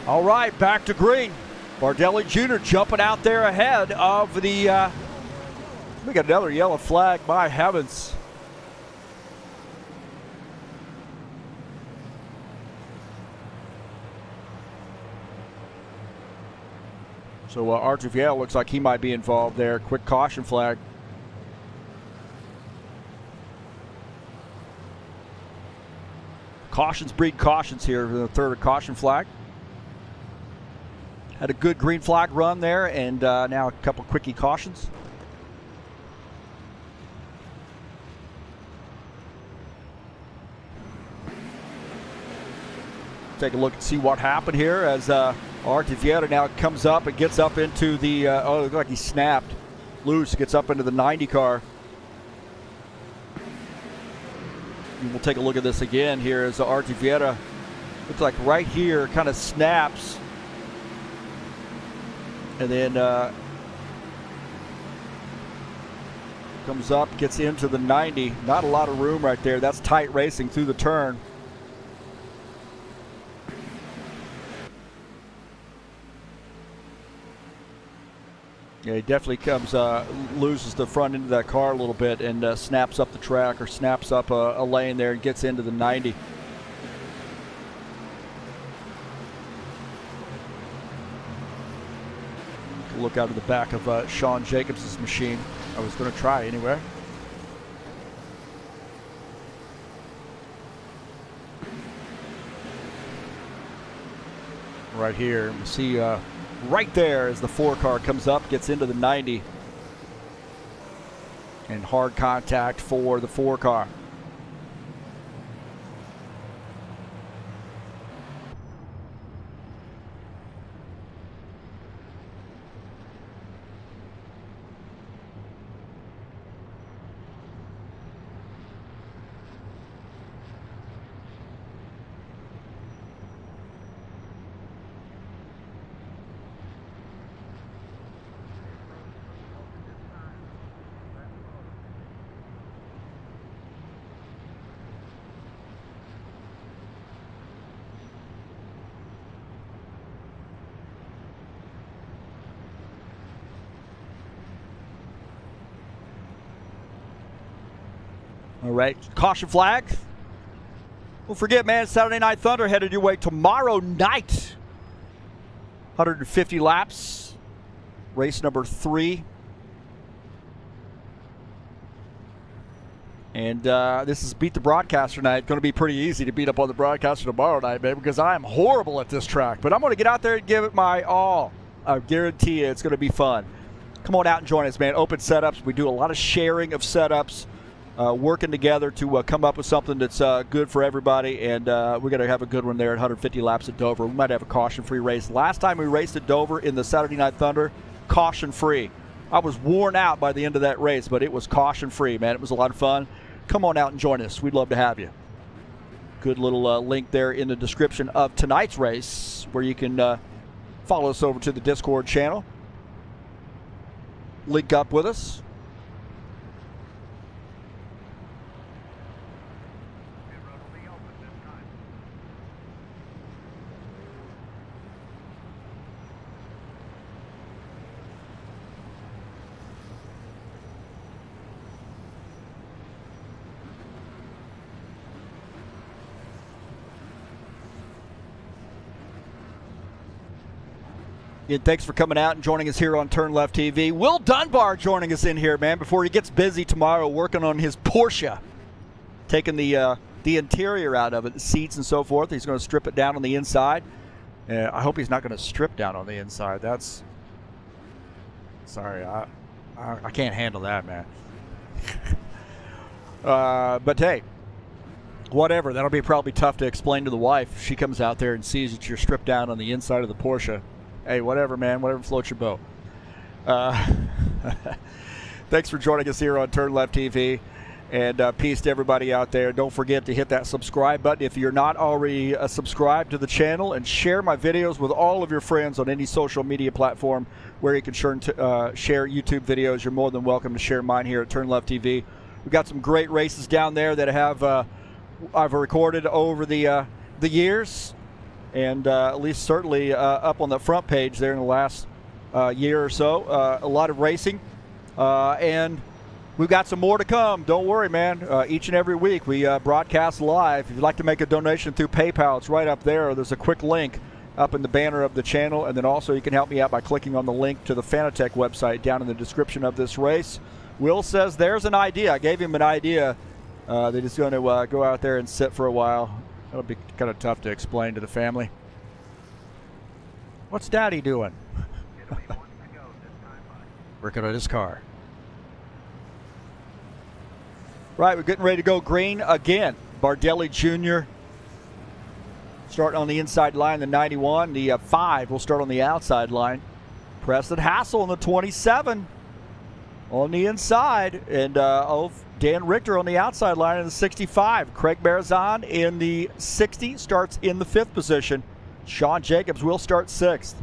All right, back to green. Bardelli Jr. jumping out there ahead of the, we got another yellow flag, my heavens. So Archie Viel looks like he might be involved there. Quick caution flag. Cautions breed cautions here. The third caution flag. Had a good green flag run there, and now a couple quickie cautions. Take a look and see what happened here as Artivieta now comes up and gets up into the, oh, it looked like he snapped loose, gets up into the 90 car. And we'll take a look at this again here as Artivieta, looks like right here, kind of snaps. And then comes up, gets into the 90. Not a lot of room right there. That's tight racing through the turn. Yeah, he definitely comes, loses the front end of that car a little bit and snaps up the track or snaps up a lane there and gets into the 90. Look out of the back of Sean Jacobs' machine. I was going to try anyway. Right here, you see right there as the 4 car comes up, gets into the 90. And hard contact for the 4 car. All right, caution flag. Don't forget, man, Saturday Night Thunder headed your way tomorrow night. 150 laps, race number 3. And this is Beat the Broadcaster night. Going to be pretty easy to beat up on the broadcaster tomorrow night, man, because I am horrible at this track. But I'm going to get out there and give it my all. I guarantee you it's going to be fun. Come on out and join us, man. Open setups. We do a lot of sharing of setups. Working together to come up with something that's good for everybody, and we're going to have a good one there at 150 laps at Dover. We might have a caution-free race. Last time we raced at Dover in the Saturday Night Thunder, caution-free. I was worn out by the end of that race, but it was caution-free, man. It was a lot of fun. Come on out and join us. We'd love to have you. Good little link there in the description of tonight's race where you can follow us over to the Discord channel. Link up with us. And thanks for coming out and joining us here on TurnLeftTV. Will Dunbar joining us in here, man, before he gets busy tomorrow working on his Porsche. Taking the interior out of it, the seats and so forth. He's going to strip it down on the inside. I hope he's not going to strip down on the inside. That's... Sorry, I can't handle that, man. But hey, whatever. That'll be probably tough to explain to the wife if she comes out there and sees that you're stripped down on the inside of the Porsche. Hey, whatever, man. Whatever floats your boat. Thanks for joining us here on TurnLeftTV. And peace to everybody out there. Don't forget to hit that subscribe button if you're not already subscribed to the channel, and share my videos with all of your friends on any social media platform where you can share YouTube videos. You're more than welcome to share mine here at TurnLeftTV. We've got some great races down there that I've recorded over the years, and at least certainly up on the front page there in the last year or so. A lot of racing, and we've got some more to come. Don't worry, man. Each and every week we broadcast live. If you'd like to make a donation through PayPal, it's right up there. There's a quick link up in the banner of the channel. And then also you can help me out by clicking on the link to the Fanatec website down in the description of this race. Will says there's an idea. I gave him an idea that he's going to go out there and sit for a while. That'll be kind of tough to explain to the family. What's Daddy doing? Working on his car. Right, we're getting ready to go green again. Bardelli Jr. starting on the inside line, the 91. The 5 will start on the outside line. Preston Hassel in the 27 on the inside. And Dan Richter on the outside line in the 65. Craig Marizan in the 60 starts in the 5th position. Sean Jacobs will start 6th.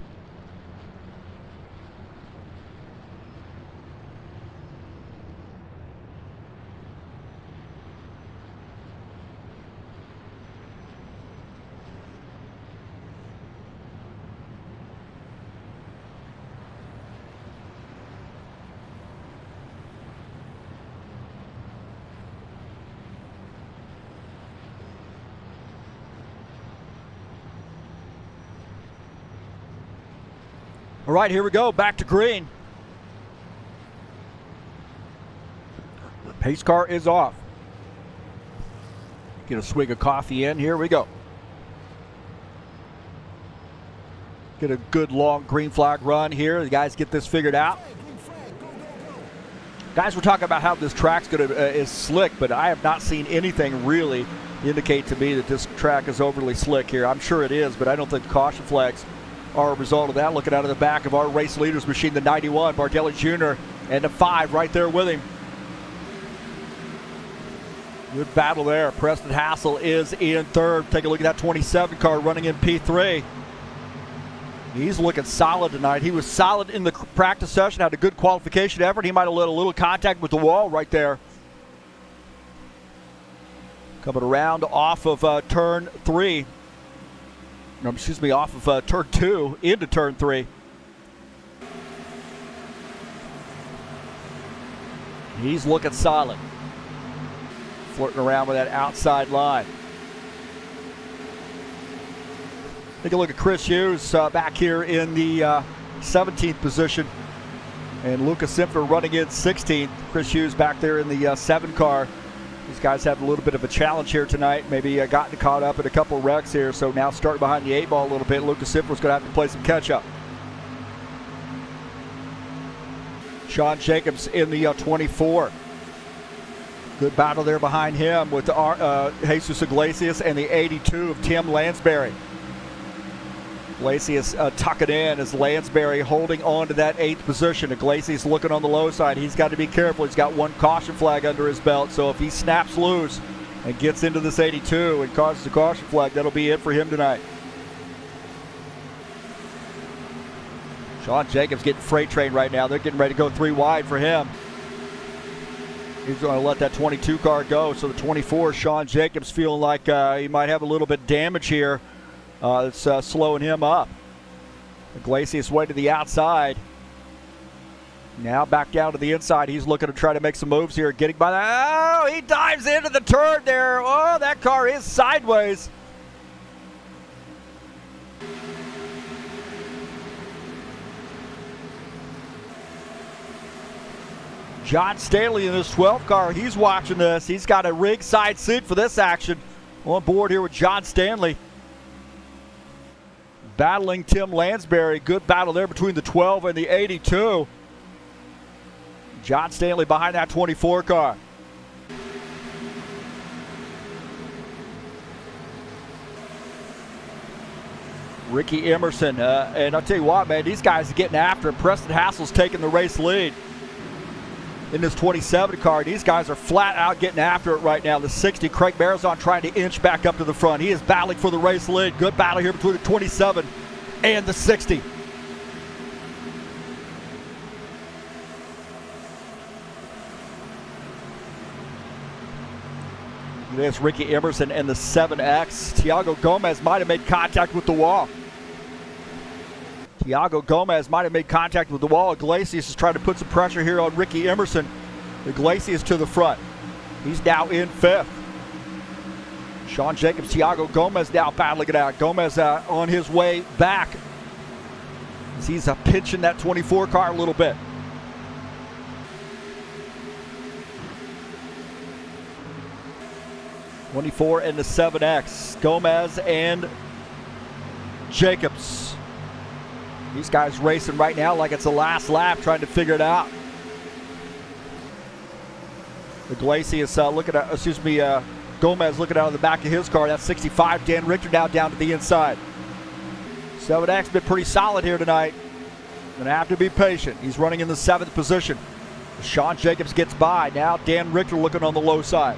All right, here we go. Back to green. Pace car is off. Get a swig of coffee in. Here we go. Get a good long green flag run here. The guys get this figured out. Guys, we're talking about how this track's is slick, but I have not seen anything really indicate to me that this track is overly slick here. I'm sure it is, but I don't think the caution flags are a result of that. Looking out of the back of our race leaders machine, the 91, Bardelli Jr., and the 5 right there with him. Good battle there. Preston Hassel is in 3rd. Take a look at that 27 car running in P3. He's looking solid tonight. He was solid in the practice session, had a good qualification effort. He might have let a little contact with the wall right there. Coming around off of turn 3. No, excuse me, off of turn 2 into turn 3. He's looking solid. Flirting around with that outside line. Take a look at Chris Hughes back here in the 17th position. And Lucas Simpfer running in 16th. Chris Hughes back there in the 7 car. These guys have a little bit of a challenge here tonight. Maybe gotten caught up in a couple wrecks here. So now starting behind the 8 ball a little bit. Lucas Simpfer's going to have to play some catch up. Sean Jacobs in the 24. Good battle there behind him with Jesus Iglesias and the 82 of Tim Lansbury. Iglesias tucking in as Lansbury holding on to that 8th position. Iglesias looking on the low side. He's got to be careful. He's got 1 caution flag under his belt. So if he snaps loose and gets into this 82 and causes a caution flag, that'll be it for him tonight. Sean Jacobs getting freight train right now. They're getting ready to go 3 wide for him. He's going to let that 22 car go. So the 24, Sean Jacobs, feeling like he might have a little bit of damage here. It's slowing him up. Iglesias way to the outside. Now back down to the inside. He's looking to try to make some moves here. Getting by that. Oh, he dives into the turn there. Oh, that car is sideways. John Stanley in his 12 car, he's watching this. He's got a rig side seat for this action. On board here with John Stanley. Battling Tim Lansbury. Good battle there between the 12 and the 82. John Stanley behind that 24 car. Ricky Emerson, and I'll tell you what, man, these guys are getting after it. Preston Hassel's taking the race lead in this 27 car. These guys are flat out getting after it right now. The 60, Craig Marizon trying to inch back up to the front. He is battling for the race lead. Good battle here between the 27 and the 60. There's Ricky Emerson and the 7X. Tiago Gomez might have made contact with the wall. Tiago Gomez might have made contact with the wall. Iglesias is trying to put some pressure here on Ricky Emerson. Iglesias to the front. He's now in 5th. Sean Jacobs, Tiago Gomez now battling it out. Gomez on his way back. He's pinching that 24 car a little bit. '24 and the 7X. Gomez and Jacobs. These guys racing right now like it's the last lap, trying to figure it out. Iglesias looking at, Gomez looking out of the back of his car. That's 65. Dan Richter now down to the inside. 7X been pretty solid here tonight. Gonna have to be patient. He's running in the 7th position. Sean Jacobs gets by. Now Dan Richter looking on the low side.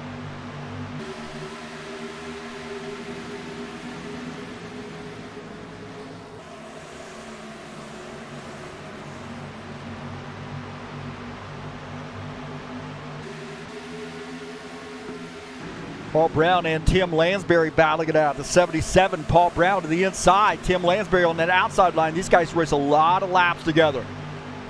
Paul Brown and Tim Lansbury battling it out. The 77, Paul Brown to the inside. Tim Lansbury on that outside line. These guys race a lot of laps together.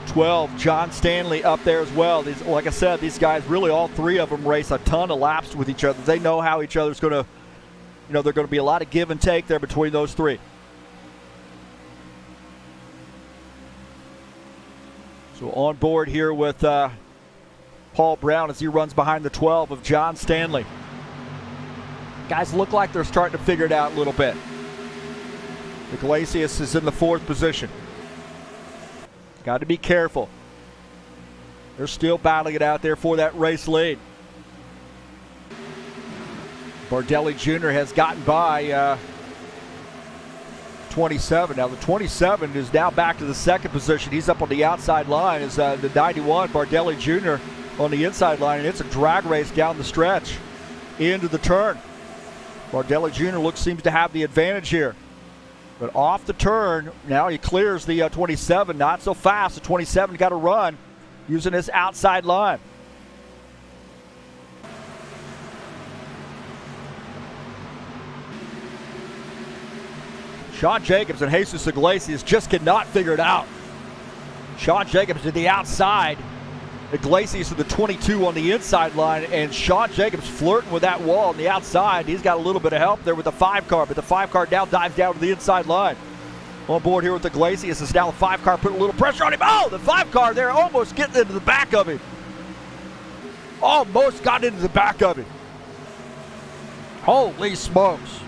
12, John Stanley up there as well. Like I said, these guys, really all three of them race a ton of laps with each other. They know how each other's going to, they're going to be a lot of give and take there between those three. So on board here with Paul Brown as he runs behind the 12 of John Stanley. Guys look like they're starting to figure it out a little bit. Iglesias is in the 4th position. Got to be careful. They're still battling it out there for that race lead. Bardelli Jr. has gotten by 27. Now the 27 is now back to the 2nd position. He's up on the outside line as the 91, Bardelli Jr. on the inside line, and it's a drag race down the stretch into the turn. Bardelli Jr. seems to have the advantage here. But off the turn, now he clears the 27. Not so fast. The 27 got to run using his outside line. Sean Jacobs and Jesus Iglesias just cannot figure it out. Sean Jacobs to the outside. Iglesias to the 22 on the inside line, and Sean Jacobs flirting with that wall on the outside. He's got a little bit of help there with the 5 car, but the 5 car now dives down to the inside line. On board here with Iglesias is now the 5 car putting a little pressure on him. Oh, the 5 car there almost getting into the back of him. Almost got into the back of him. Holy smokes.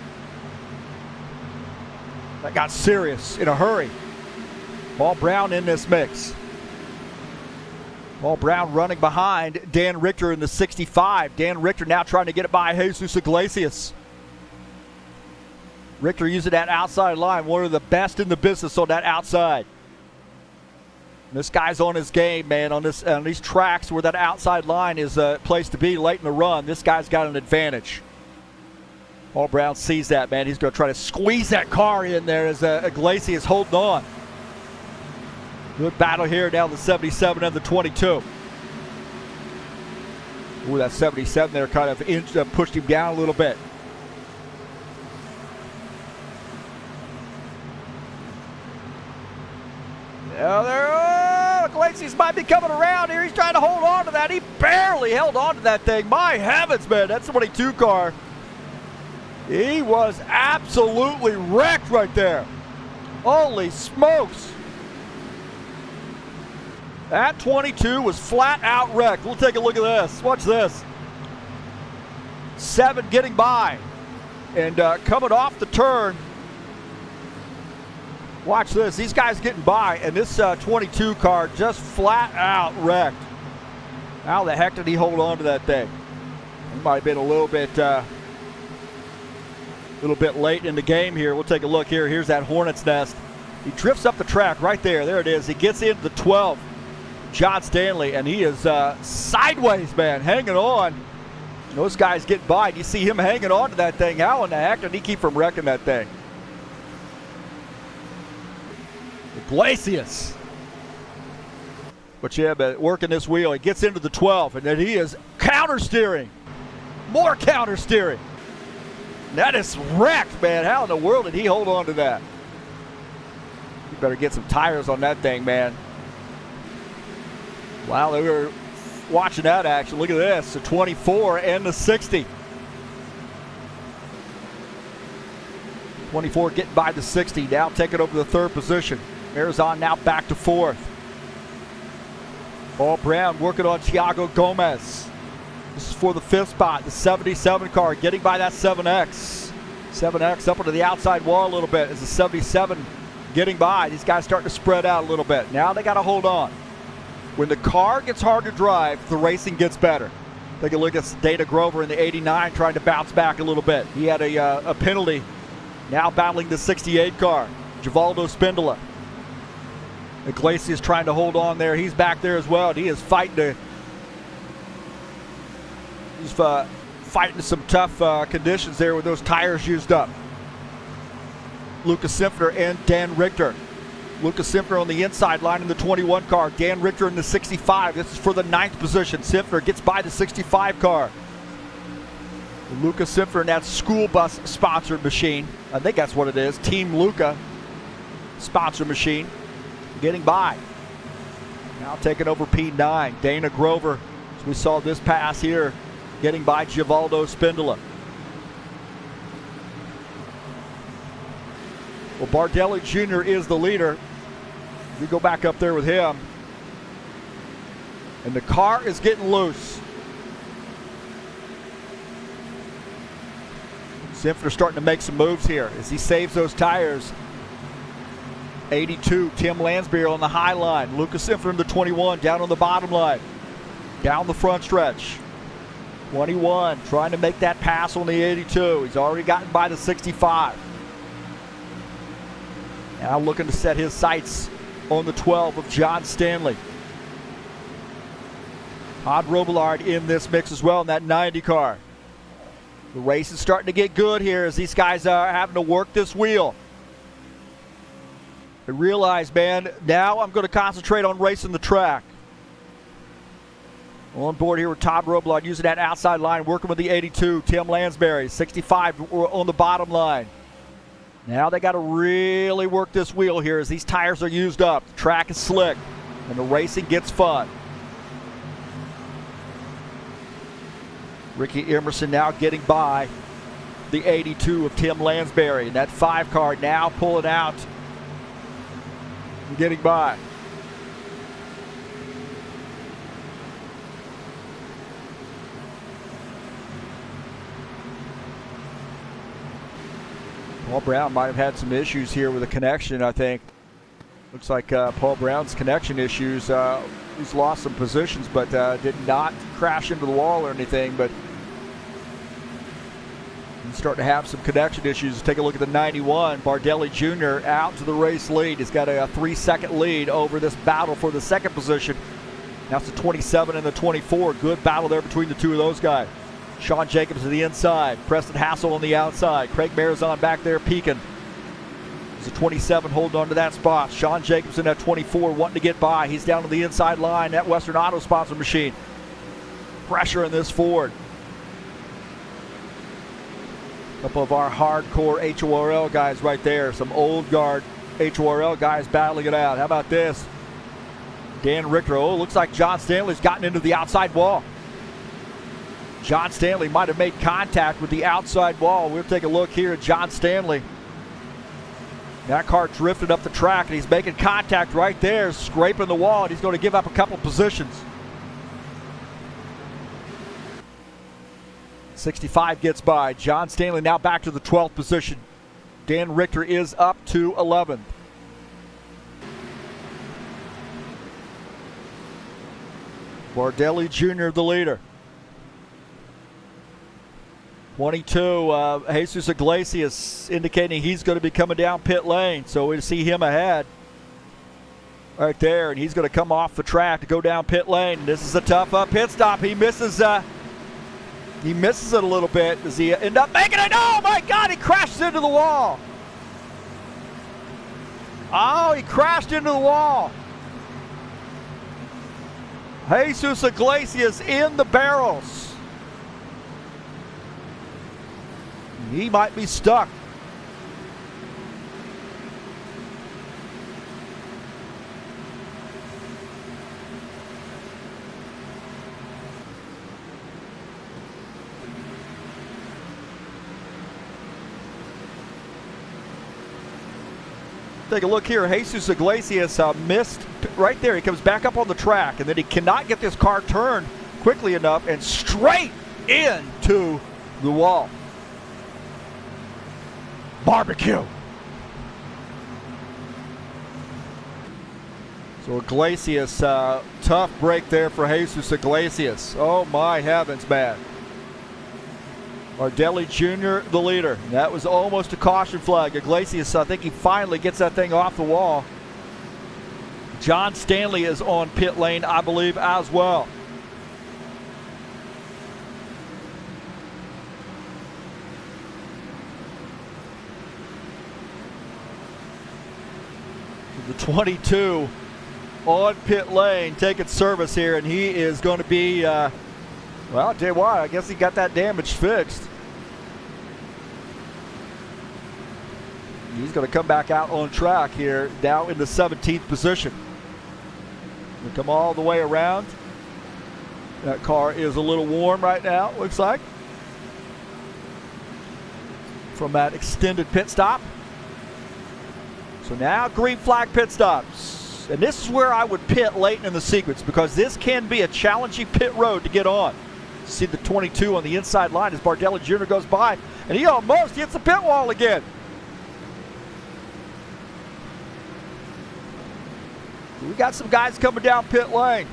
That got serious in a hurry. Paul Brown in this mix. Paul Brown running behind Dan Richter in the 65. Dan Richter now trying to get it by Jesus Iglesias. Richter using that outside line, one of the best in the business on that outside. This guy's on his game, man, on these tracks where that outside line is a place to be late in the run. This guy's got an advantage. Paul Brown sees that, man. He's going to try to squeeze that car in there as Iglesias holding on. Good battle here down the 77 and the 22. Ooh, that 77 there kind of pushed him down a little bit. Iglesias might be coming around here. He's trying to hold on to that. He barely held on to that thing. My heavens, man. That's the 22 car. He was absolutely wrecked right there. Holy smokes. That 22 was flat out wrecked. We'll take a look at this. Watch this. 7 getting by. And coming off the turn. Watch this. These guys getting by. And this 22 car just flat out wrecked. How the heck did he hold on to that thing? He might have been a little bit late in the game here. We'll take a look here. Here's that Hornet's Nest. He drifts up the track right there. There it is. He gets into the 12. John Stanley, and he is sideways, man, hanging on. Those guys get by. You see him hanging on to that thing. How in the heck did he keep from wrecking that thing? Iglesias. But yeah, but working this wheel, he gets into the 12, and then he is counter steering. More counter steering. That is wrecked, man. How in the world did he hold on to that? You better get some tires on that thing, man. Wow, we were watching that action. Look at this, the 24 and the 60. 24 getting by the 60, now taking over the 3rd position. Arizona now back to 4th. Paul Brown working on Thiago Gomez. This is for the 5th spot, the 77 car getting by that 7X. 7X up onto the outside wall a little bit as the 77 getting by. These guys starting to spread out a little bit. Now they got to hold on. When the car gets hard to drive, the racing gets better. Take a look at Dana Grover in the 89 trying to bounce back a little bit. He had a penalty. Now battling the 68 car. Givaldo Spindola. Iglesias trying to hold on there. He's back there as well. He is fighting fighting some tough conditions there with those tires used up. Lucas Simpner and Dan Richter. Lucas Simpner on the inside line in the 21 car. Dan Richter in the 65. This is for the 9th position. Simpner gets by the 65 car. Lucas Simpner in that school bus sponsored machine. I think that's what it is. Team Luca sponsor machine. Getting by. Now taking over P9. Dana Grover, as we saw this pass here, getting by Givaldo Spindola. Well, Bardelli Jr. is the leader. We go back up there with him. And the car is getting loose. Simpner starting to make some moves here as he saves those tires. 82, Tim Lansbury on the high line. Lucas Simpner in the 21, down on the bottom line. Down the front stretch. 21, trying to make that pass on the 82. He's already gotten by the 65. Now looking to set his sights on the 12 of John Stanley. Todd Robillard in this mix as well in that 90 car. The race is starting to get good here as these guys are having to work this wheel. They realize, man, now I'm going to concentrate on racing the track. On board here with Todd Robillard using that outside line, working with the 82, Tim Lansbury, 65 on the bottom line. Now they got to really work this wheel here as these tires are used up. The track is slick and the racing gets fun. Ricky Emerson now getting by the 82 of Tim Lansbury. And that 5 car now pulling out and getting by. Paul Brown might have had some issues here with the connection, I think. Looks like Paul Brown's connection issues. He's lost some positions, but did not crash into the wall or anything. But he's starting to have some connection issues. Take a look at the 91. Bardelli Jr. out to the race lead. He's got a 3-second lead over this battle for the 2nd position. Now it's the 27 and the 24. Good battle there between the two of those guys. Sean Jacobs to the inside. Preston Hassel on the outside. Craig Marizon back there peeking. There's a 27 holding on to that spot. Sean Jacobs in that 24 wanting to get by. He's down to the inside line. That Western Auto sponsor machine. Pressure in this Ford. A couple of our hardcore HORL guys right there. Some old guard HORL guys battling it out. How about this? Dan Richter. Oh, looks like John Stanley's gotten into the outside wall. John Stanley might have made contact with the outside wall. We'll take a look here at John Stanley. That car drifted up the track, and he's making contact right there, scraping the wall, and he's going to give up a couple positions. 65 gets by. John Stanley now back to the 12th position. Dan Richter is up to 11th. Bardelli Jr. the leader. 22, Jesus Iglesias indicating he's going to be coming down pit lane. So we see him ahead right there, and he's going to come off the track to go down pit lane. This is a tough pit stop. He misses it a little bit. Does he end up making it? Oh my God, he crashes into the wall. Oh, he crashed into the wall. Jesus Iglesias in the barrels. He might be stuck. Take a look here. Jesus Iglesias missed right there. He comes back up on the track, and then he cannot get this car turned quickly enough and straight into the wall. Barbecue. So Iglesias, tough break there for Jesus Iglesias. Oh my heavens, man. Bardelli Jr., the leader. That was almost a caution flag. Iglesias, I think he finally gets that thing off the wall. John Stanley is on pit lane, I believe, as well. The 22 on pit lane taking service here, and he is going to be, well, I'll tell you what, I guess he got that damage fixed. He's going to come back out on track here, now in the 17th position. We'll come all the way around. That car is a little warm right now, looks like, from that extended pit stop. So now green flag pit stops. And this is where I would pit late in the sequence, because this can be a challenging pit road to get on. See the 22 on the inside line as Bardelli Jr. goes by, and he almost hits the pit wall again. We got some guys coming down pit lane.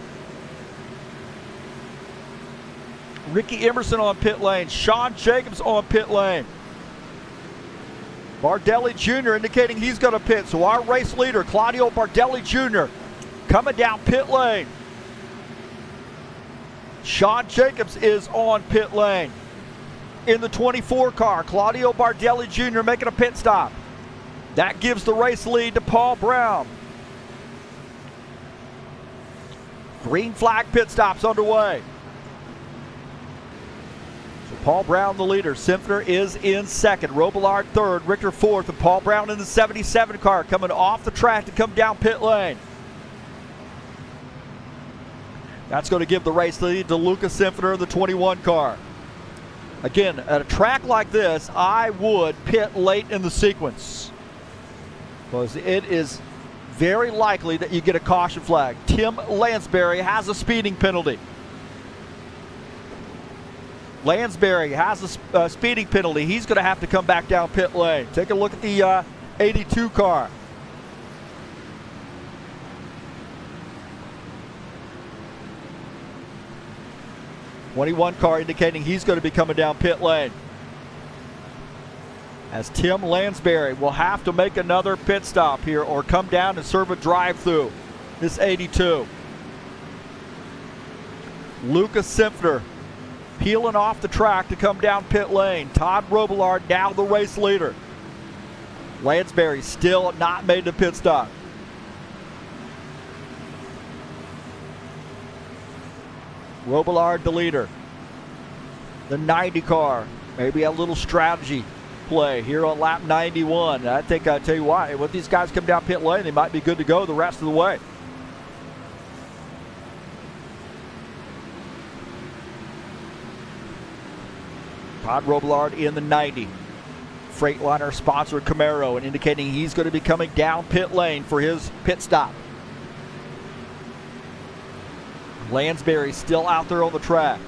Ricky Emerson on pit lane. Sean Jacobs on pit lane. Bardelli Jr. indicating he's going to pit. So our race leader, Claudio Bardelli Jr., coming down pit lane. Sean Jacobs is on pit lane. In the 24 car, Claudio Bardelli Jr. making a pit stop. That gives the race lead to Paul Brown. Green flag pit stops underway. So Paul Brown the leader. Simpner is in second. Robillard third. Richter fourth. And Paul Brown in the 77 car coming off the track to come down pit lane. That's going to give the race lead to Lucas Simpner in the 21 car. Again, at a track like this, I would pit late in the sequence, because it is very likely that you get a caution flag. Tim Lansbury has a speeding penalty. Lansbury has a speeding penalty. He's going to have to come back down pit lane. Take a look at the 82 car. '21 car indicating he's going to be coming down pit lane, as Tim Lansbury will have to make another pit stop here or come down and serve a drive-through. This 82. Lucas Simpner peeling off the track to come down pit lane. Todd Robillard now the race leader. Lansbury still not made the pit stop. Robillard the leader. The 90 car, maybe a little strategy play here on lap 91. I think I tell you why, when these guys come down pit lane, they might be good to go the rest of the way. Todd Robillard in the 90. Freightliner sponsored Camaro, and indicating he's going to be coming down pit lane for his pit stop. Lansbury still out there on the track.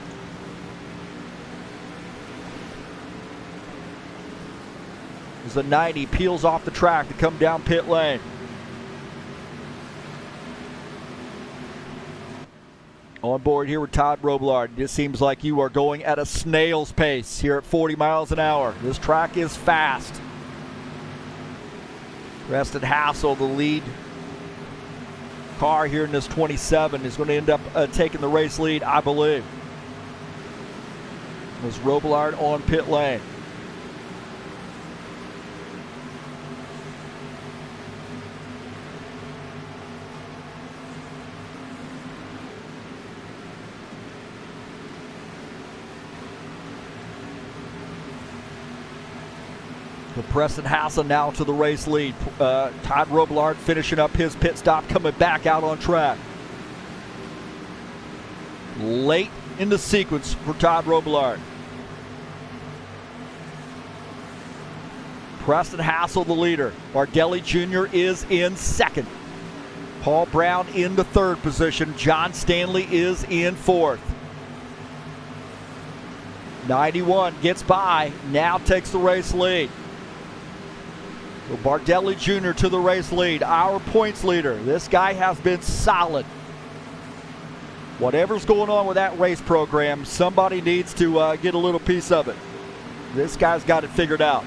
As the 90 peels off the track to come down pit lane. On board here with Todd Robillard. It seems like you are going at a snail's pace here at 40 miles an hour. This track is fast. Preston Hassel, the lead car here in this 27, is going to end up taking the race lead, I believe. Was Robillard on pit lane. Preston Hassel now to the race lead. Todd Robillard finishing up his pit stop, coming back out on track. Late in the sequence for Todd Robillard. Preston Hassel the leader. Bardelli Jr. is in second. Paul Brown in the third position. John Stanley is in fourth. 91 gets by, now takes the race lead. So Bardelli Jr. to the race lead, our points leader. This guy has been solid. Whatever's going on with that race program, somebody needs to get a little piece of it. This guy's got it figured out.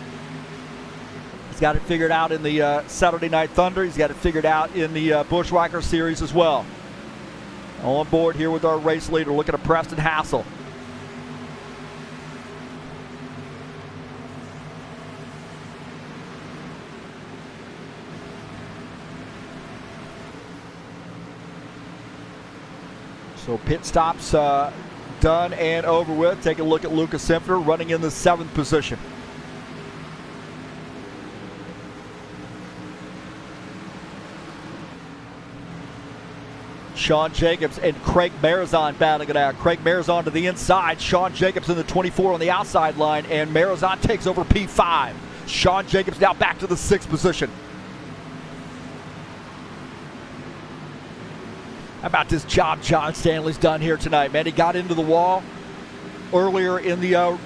He's got it figured out in the Saturday Night Thunder. He's got it figured out in the Buschwackers series as well. On board here with our race leader, looking at Preston Hassel. So pit stops done and over with. Take a look at Lucas Simpfer running in the 7th position. Sean Jacobs and Craig Marizon battling it out. Craig Marizon to the inside. Sean Jacobs in the 24 on the outside line, and Marizon takes over P5. Sean Jacobs now back to the 6th position. How about this job John Stanley's done here tonight, man? He got into the wall earlier in the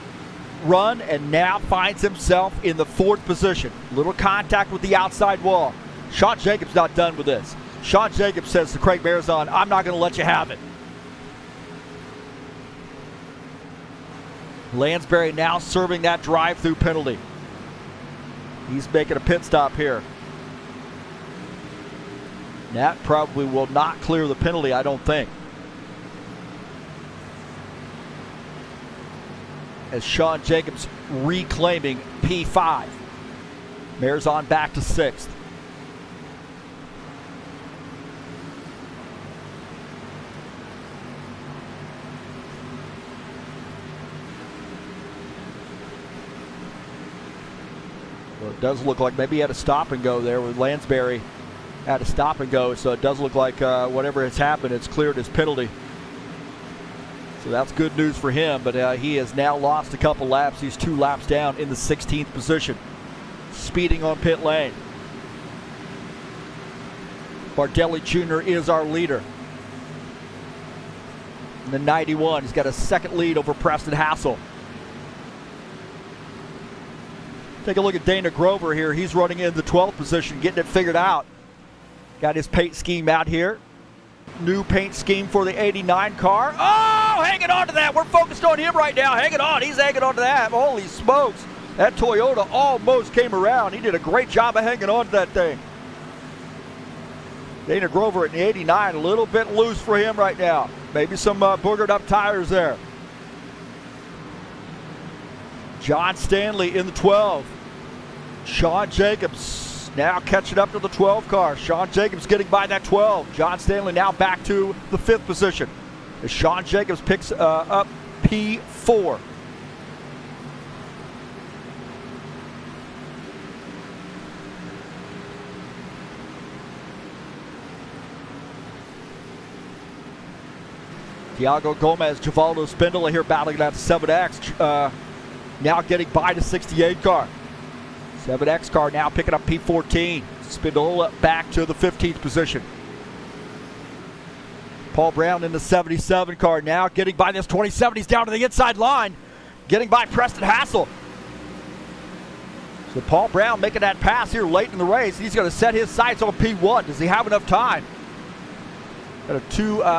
run and now finds himself in the 4th position. Little contact with the outside wall. Sean Jacobs not done with this. Sean Jacobs says to Craig Marizon, I'm not going to let you have it. Lansbury now serving that drive-through penalty. He's making a pit stop here. That probably will not clear the penalty, I don't think. As Sean Jacobs reclaiming P5. Marizon back to 6th. Well, it does look like maybe he had a stop and go there with Lansbury. Had to stop and go, so it does look like whatever has happened, it's cleared his penalty. So that's good news for him, but he has now lost a couple laps. He's 2 laps down in the 16th position. Speeding on pit lane. Bardelli Jr. is our leader. In the 91, he's got a 2nd lead over Preston Hassel. Take a look at Dana Grover here. He's running in the 12th position, getting it figured out. Got his paint scheme out here. New paint scheme for the 89 car. Oh, hanging on to that. We're focused on him right now. Hanging on. He's hanging on to that. Holy smokes. That Toyota almost came around. He did a great job of hanging on to that thing. Dana Grover in the 89, a little bit loose for him right now. Maybe some boogered up tires there. John Stanley in the 12. Sean Jacobs now catching up to the 12 car. Sean Jacobs getting by that 12. John Stanley now back to the 5th position. As Sean Jacobs picks up P4. Thiago Gomez, Givaldo Spindler here battling that 7X. Now getting by the 68 car. 7X car now picking up P14. Spindle back to the 15th position. Paul Brown in the 77 car now getting by this 27. He's down to the inside line, getting by Preston Hassel. So Paul Brown making that pass here late in the race. He's going to set his sights on P1. Does he have enough time? Got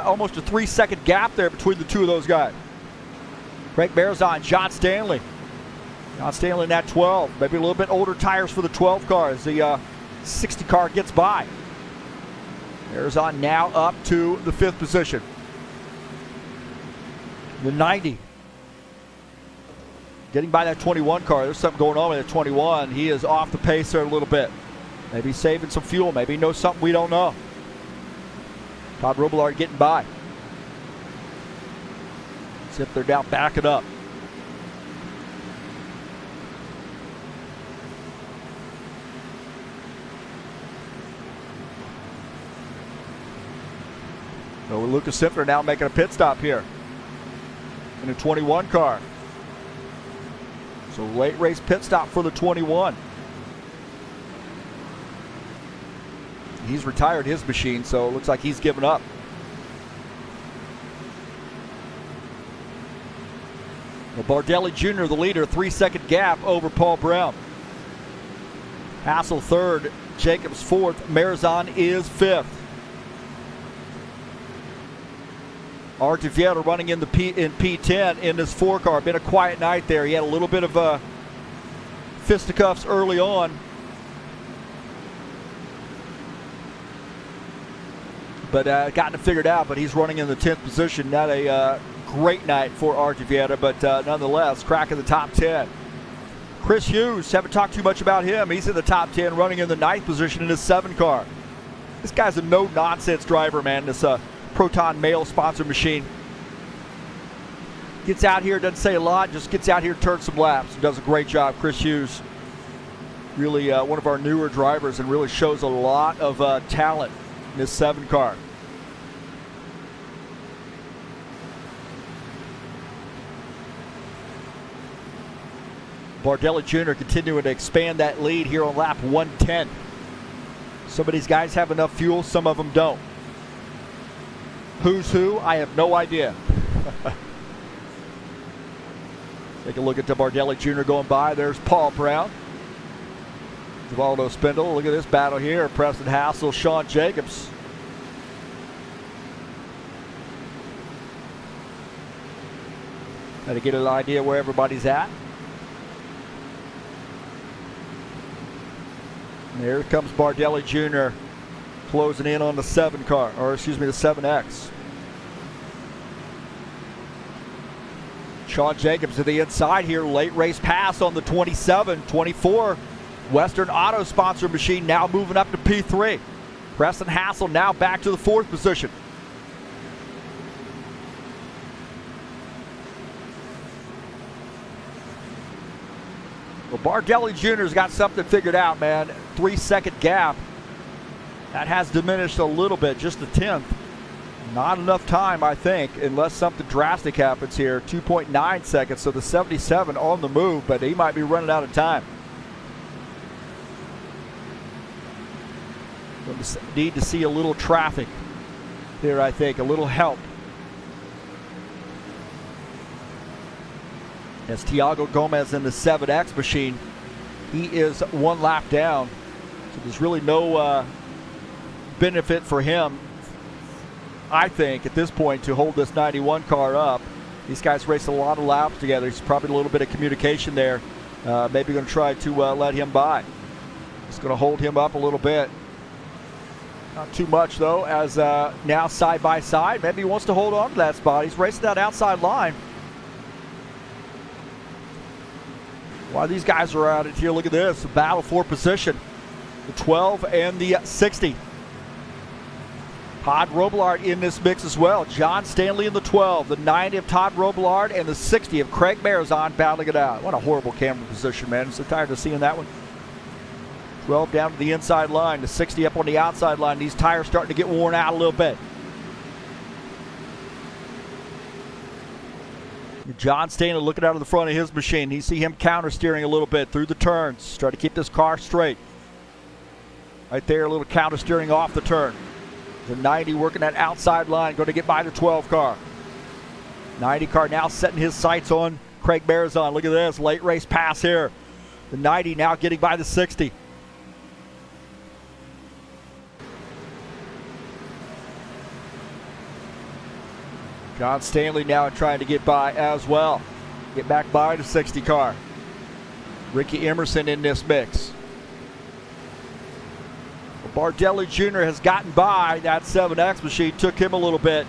almost a 3-second gap there between the two of those guys. Craig Marizon, John Stanley. John Stanley in that 12. Maybe a little bit older tires for the 12 car as the 60 car gets by. Marizon now up to the 5th position. The 90. Getting by that 21 car. There's something going on with that 21. He is off the pace there a little bit. Maybe saving some fuel. Maybe he knows something we don't know. Todd Robillard getting by. See if they're now backing up. So Lucas Simpler now making a pit stop here in a 21 car. So late race pit stop for the 21. He's retired his machine, so it looks like he's given up. Well, Bardelli Jr., the leader, 3-second gap over Paul Brown. Hassel 3rd, Jacobs 4th, Marizon is 5th. Artiviero running in P10 in this 4 car. Been a quiet night there. He had a little bit of fisticuffs early on. But gotten it figured out, but he's running in the 10th position. Not a great night for Artiviero, but nonetheless, cracking the top 10. Chris Hughes, haven't talked too much about him. He's in the top 10, running in the 9th position in his 7 car. This guy's a no-nonsense driver, man. This Proton Mail sponsored machine. Gets out here, doesn't say a lot, just gets out here, turns some laps, and does a great job. Chris Hughes, really one of our newer drivers, and really shows a lot of talent in this 7 car. Bardelli Jr. continuing to expand that lead here on lap 110. Some of these guys have enough fuel, some of them don't. Who's who? I have no idea. Take a look at the Bardelli Jr. going by. There's Paul Brown. Givaldo Spindle. Look at this battle here. Preston Hassel, Sean Jacobs. Got to get an idea where everybody's at. And here comes Bardelli Jr. closing in on the 7 car, or excuse me, the 7X. Sean Jacobs to the inside here, late race pass on the 27, 24. Western Auto sponsor machine now moving up to P3. Preston Hassel now back to the 4th position. Well, Bardelli Jr.'s got something figured out, man. 3-second gap. That has diminished a little bit, just a 10th. Not enough time, I think, unless something drastic happens here. 2.9 seconds, so the 77 on the move, but he might be running out of time. So need to see a little traffic here, I think, a little help. As Tiago Gomez in the 7X machine, he is 1 lap down. So there's really no benefit for him, I think, at this point, to hold this 91 car up. These guys race a lot of laps together. It's probably a little bit of communication there. Maybe going to try to let him by. Just going to hold him up a little bit. Not too much, though, as now side by side. Maybe he wants to hold on to that spot. He's racing that outside line. While these guys are at it here, look at this. A battle for position. The 12 and the 60. Todd Robillard in this mix as well. John Stanley in the 12. The 90 of Todd Robillard and the 60 of Craig Marizon battling it out. What a horrible camera position, man. I'm so tired of seeing that one. 12 down to the inside line. The 60 up on the outside line. These tires starting to get worn out a little bit. John Stanley looking out of the front of his machine. You see him counter steering a little bit through the turns. Try to keep this car straight. Right there, a little counter steering off the turn. The 90 working that outside line, going to get by the 12 car. 90 car now setting his sights on Craig Barazon. Look at this, late race pass here. The 90 now getting by the 60. John Stanley now trying to get by as well. Get back by the 60 car. Ricky Emerson in this mix. Bardelli Jr. has gotten by that 7X machine. Took him a little bit.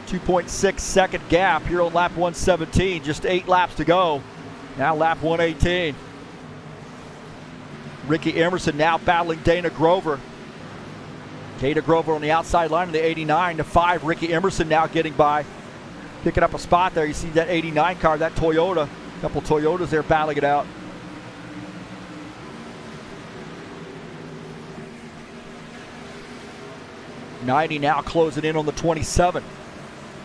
2.6 second gap here on lap 117. Just 8 laps to go. Now lap 118. Ricky Emerson now battling Dana Grover. Dana Grover on the outside line of the 89 to 5. Ricky Emerson now getting by. Picking up a spot there. You see that 89 car, that Toyota. A couple Toyotas there battling it out. '90 now closing in on the 27.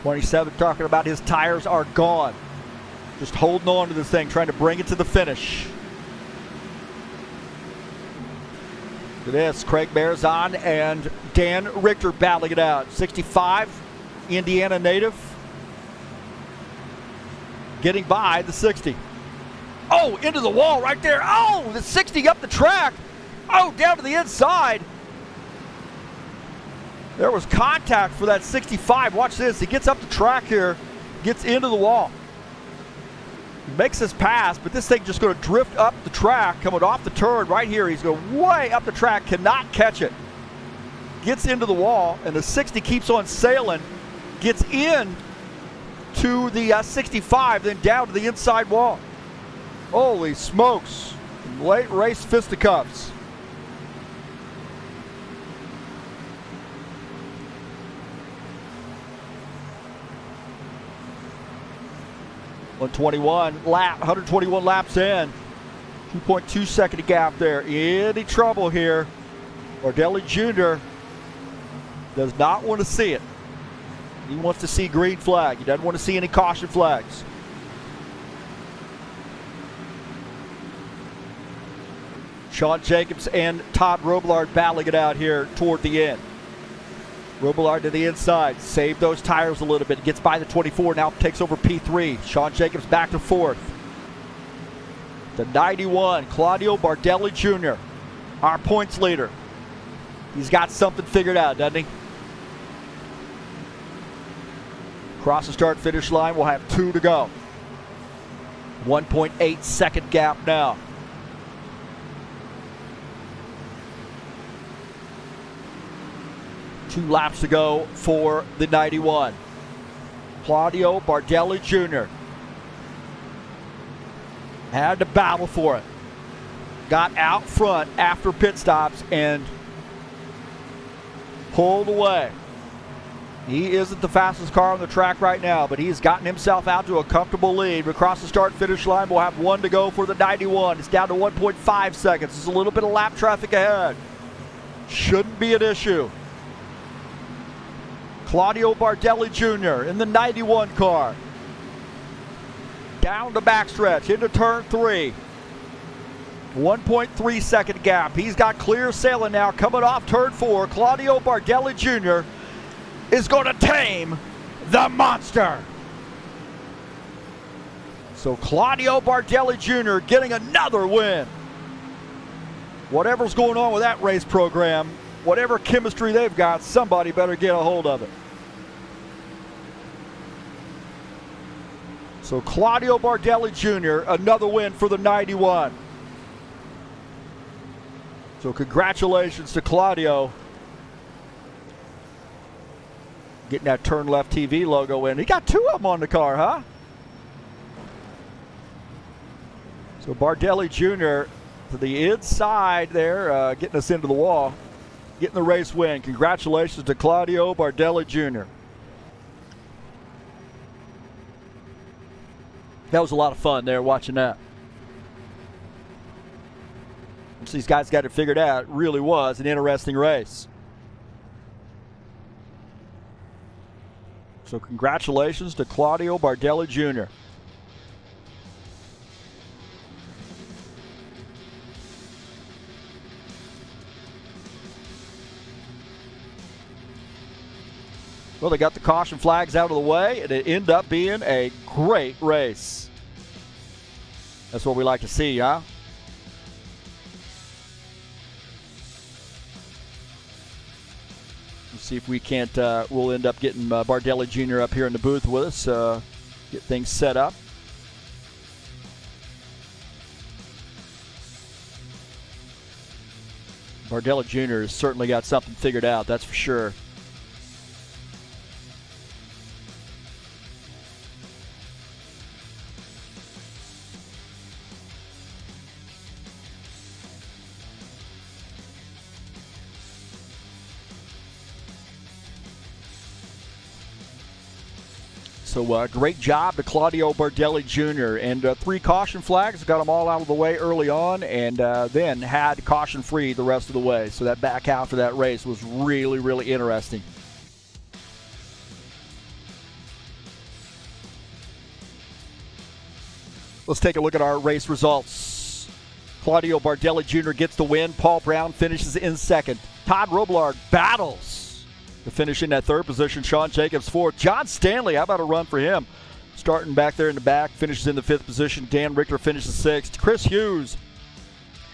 27 talking about his tires are gone. Just holding on to this thing, trying to bring it to the finish. Look at this, Craig Barazon and Dan Richter battling it out. 65, Indiana native. Getting by the 60. Oh, into the wall right there. Oh, the 60 up the track. Oh, down to the inside. There was contact for that 65. Watch this. He gets up the track here, gets into the wall. He makes his pass, but this thing just going to drift up the track, coming off the turn right here. He's going way up the track, cannot catch it. Gets into the wall, and the 60 keeps on sailing, gets in to the 65, then down to the inside wall. Holy smokes. Late race fisticuffs. Lap, 121 laps in. 2.2 second gap there. Any trouble here? Bardelli Jr. does not want to see it. He wants to see green flag. He doesn't want to see any caution flags. Sean Jacobs and Todd Robillard battling it out here toward the end. Robillard to the inside, save those tires a little bit, gets by the 24, now takes over P3. Sean Jacobs back to 4th. The 91, Claudio Bardelli Jr., our points leader. He's got something figured out, doesn't he? Across the start finish line, we'll have 2 to go. 1.8 second gap now. Two laps to go for the 91. Claudio Bardelli Jr. had to battle for it. Got out front after pit stops and pulled away. He isn't the fastest car on the track right now, but he's gotten himself out to a comfortable lead. Across the start finish line, we'll have 1 to go for the 91. It's down to 1.5 seconds. There's a little bit of lap traffic ahead. Shouldn't be an issue. Claudio Bardelli Jr. in the 91 car. Down the backstretch into turn 3. 1.3 second gap. He's got clear sailing now coming off turn 4. Claudio Bardelli Jr. is going to tame the monster. So Claudio Bardelli Jr. getting another win. Whatever's going on with that race program, whatever chemistry they've got, somebody better get a hold of it. So Claudio Bardelli Jr., another win for the 91. So congratulations to Claudio. Getting that TurnLeftTV logo in. He got 2 of them on the car, huh? So Bardelli Jr. to the inside there, getting us into the wall. Getting the race win. Congratulations to Claudio Bardelli Jr. That was a lot of fun there watching that. Once these guys got it figured out, it really was an interesting race. So congratulations to Claudio Bardelli Jr. Well, they got the caution flags out of the way, and it ended up being a great race. That's what we like to see, huh? Let's see if we can't, we'll end up getting Bardelli Jr. up here in the booth with us, get things set up. Bardelli Jr. has certainly got something figured out, that's for sure. So great job to Claudio Bardelli Jr. And 3 caution flags, got them all out of the way early on, and then had caution free the rest of the way. So that back half of that race was really, really interesting. Let's take a look at our race results. Claudio Bardelli Jr. gets the win. Paul Brown finishes in second. Todd Robillard battles to finish in that third position. Sean Jacobs fourth. John Stanley, how about a run for him? Starting back there in the back, finishes in the 5th position. Dan Richter finishes 6th. Chris Hughes,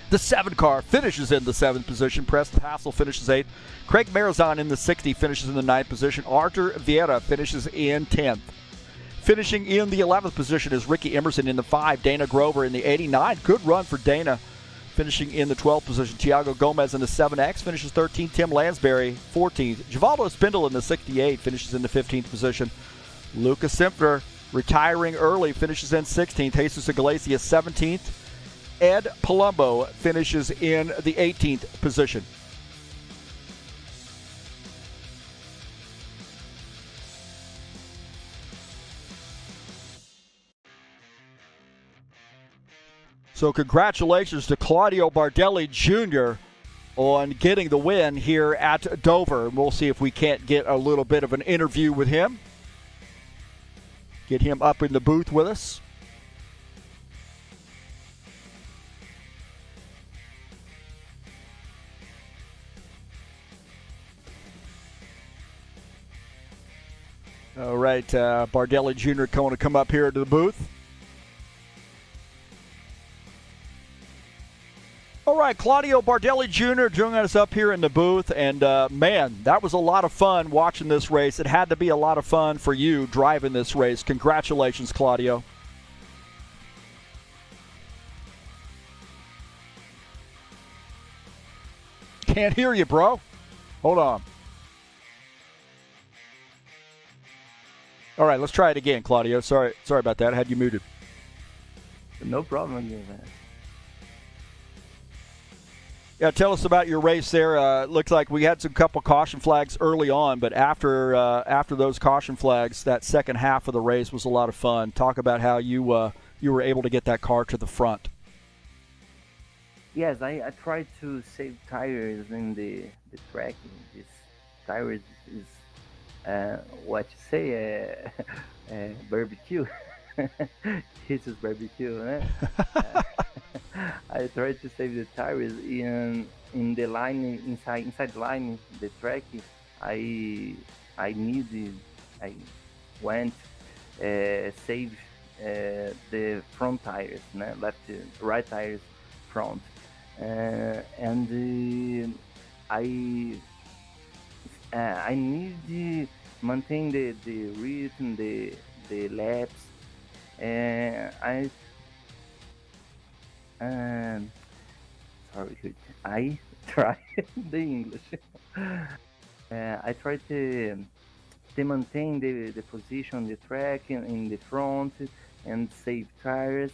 the 7 car, finishes in the 7th position. Preston Hassel finishes 8th. Craig Marizon in the 60 finishes in the 9th position. Arthur Vieira finishes in 10th. Finishing in the 11th position is Ricky Emerson in the 5. Dana Grover in the 89. Good run for Dana. Finishing in the 12th position. Tiago Gomez in the 7X finishes 13th. Tim Lansbury 14th. Givaldo Spindle in the 68 finishes in the 15th position. Lucas Simpner retiring early finishes in 16th. Jesus Iglesias 17th. Ed Palumbo finishes in the 18th position. So congratulations to Claudio Bardelli Jr. on getting the win here at Dover. And we'll see if we can't get a little bit of an interview with him. Get him up in the booth with us. All right, Bardelli Jr. going to come up here to the booth. All right, Claudio Bardelli Jr. joining us up here in the booth, and man, that was a lot of fun watching this race. It had to be a lot of fun for you driving this race. Congratulations, Claudio. Can't hear you, bro. Hold on. All right, let's try it again, Claudio. Sorry about that. I had you muted. No problem again, man. Yeah, tell us about your race there. Looks like we had some couple caution flags early on, but after those caution flags, that second half of the race was a lot of fun. Talk about how you were able to get that car to the front. Yes, I tried to save tires in the track. This tires is what you say, barbecue. This is barbecue, eh? I tried to save the tires in the line inside the line, the track. I went save the front tires, right tires front, and I need to maintain the rhythm, the laps, and I try the English. I try to maintain the position on the track in the front and save tires.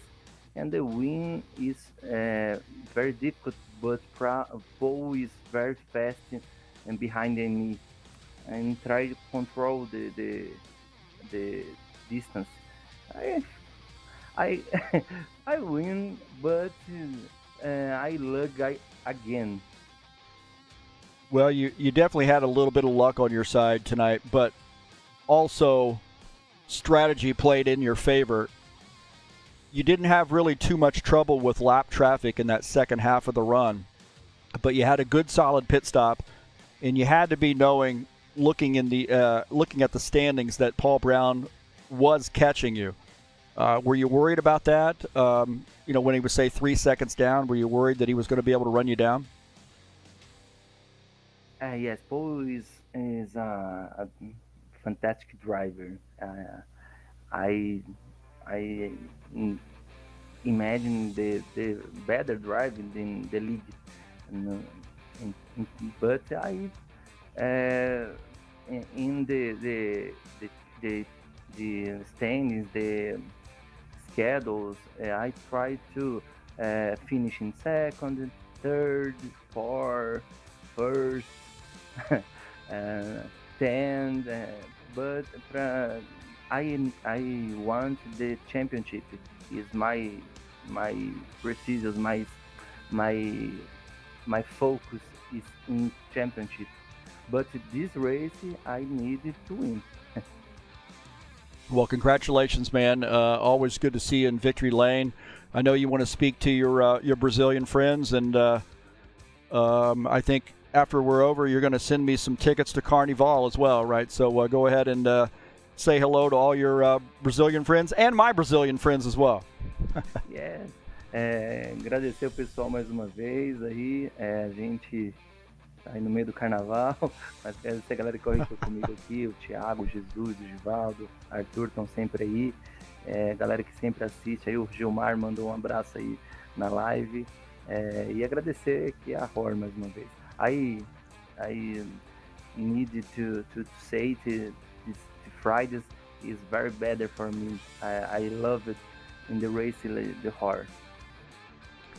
And the win is very difficult, but Paul is very fast and behind me, and try to control the distance. I win, but I lug again. Well, you definitely had a little bit of luck on your side tonight, but also strategy played in your favor. You didn't have really too much trouble with lap traffic in that second half of the run, but you had a good solid pit stop, and you had to be knowing looking at the standings that Paul Brown was catching you. Were you worried about that? When he was, say, 3 seconds down, were you worried that he was going to be able to run you down? Yes, Paul is a fantastic driver. I imagine the better driver in the league, but in the standings, the schedules, I try to finish in second, third, fourth, first, 10th, but I want the championship. Is my precision, my focus is in championship. But this race, I needed to win. Well, congratulations, man. Always good to see you in victory lane. I know you want to speak to your Brazilian friends, and I think after we're over, you're going to send me some tickets to Carnival as well, right? So go ahead and say hello to all your Brazilian friends and my Brazilian friends as well. Yes. Agradecer o pessoal mais uma vez aí. A gente tá aí no meio do carnaval, mas agradecer a galera que correu comigo aqui, o Thiago, o Jesus, o Givaldo, o Arthur estão sempre aí. Galera que sempre assiste aí, o Gilmar mandou um abraço aí na live. E agradecer aqui a HORL mais uma vez. I needed to say the Fridays is very better for me. I love it in the race, the HORL.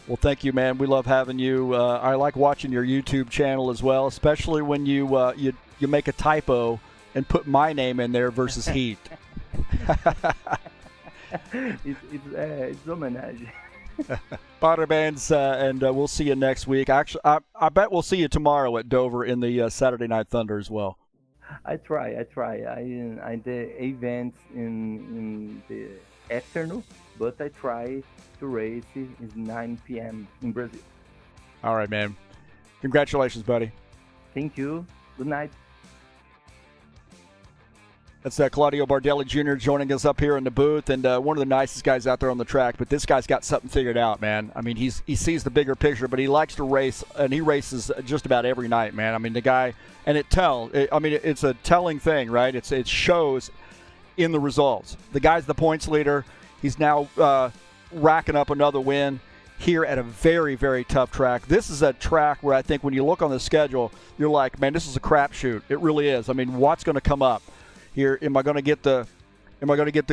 Well, thank you, man. We love having you. I like watching your YouTube channel as well, especially when you make a typo and put my name in there versus Heath. It's homenage. Parabéns, and we'll see you next week. Actually, I bet we'll see you tomorrow at Dover in the Saturday Night Thunder as well. I try. I the events in the afternoon, but I try to race is 9 p.m. in Brazil. All right, man. Congratulations, buddy. Thank you. Good night. That's Claudio Bardelli Jr. joining us up here in the booth, and one of the nicest guys out there on the track. But this guy's got something figured out, man. I mean, he sees the bigger picture, but he likes to race, and he races just about every night, man. I mean, the guy, and it's a telling thing, right? It shows in the results. The guy's the points leader. He's now racking up another win here at a very, very tough track. This is a track where I think when you look on the schedule, you're like, man, this is a crapshoot. It really is. I mean, what's going to come up here? Am I going to get the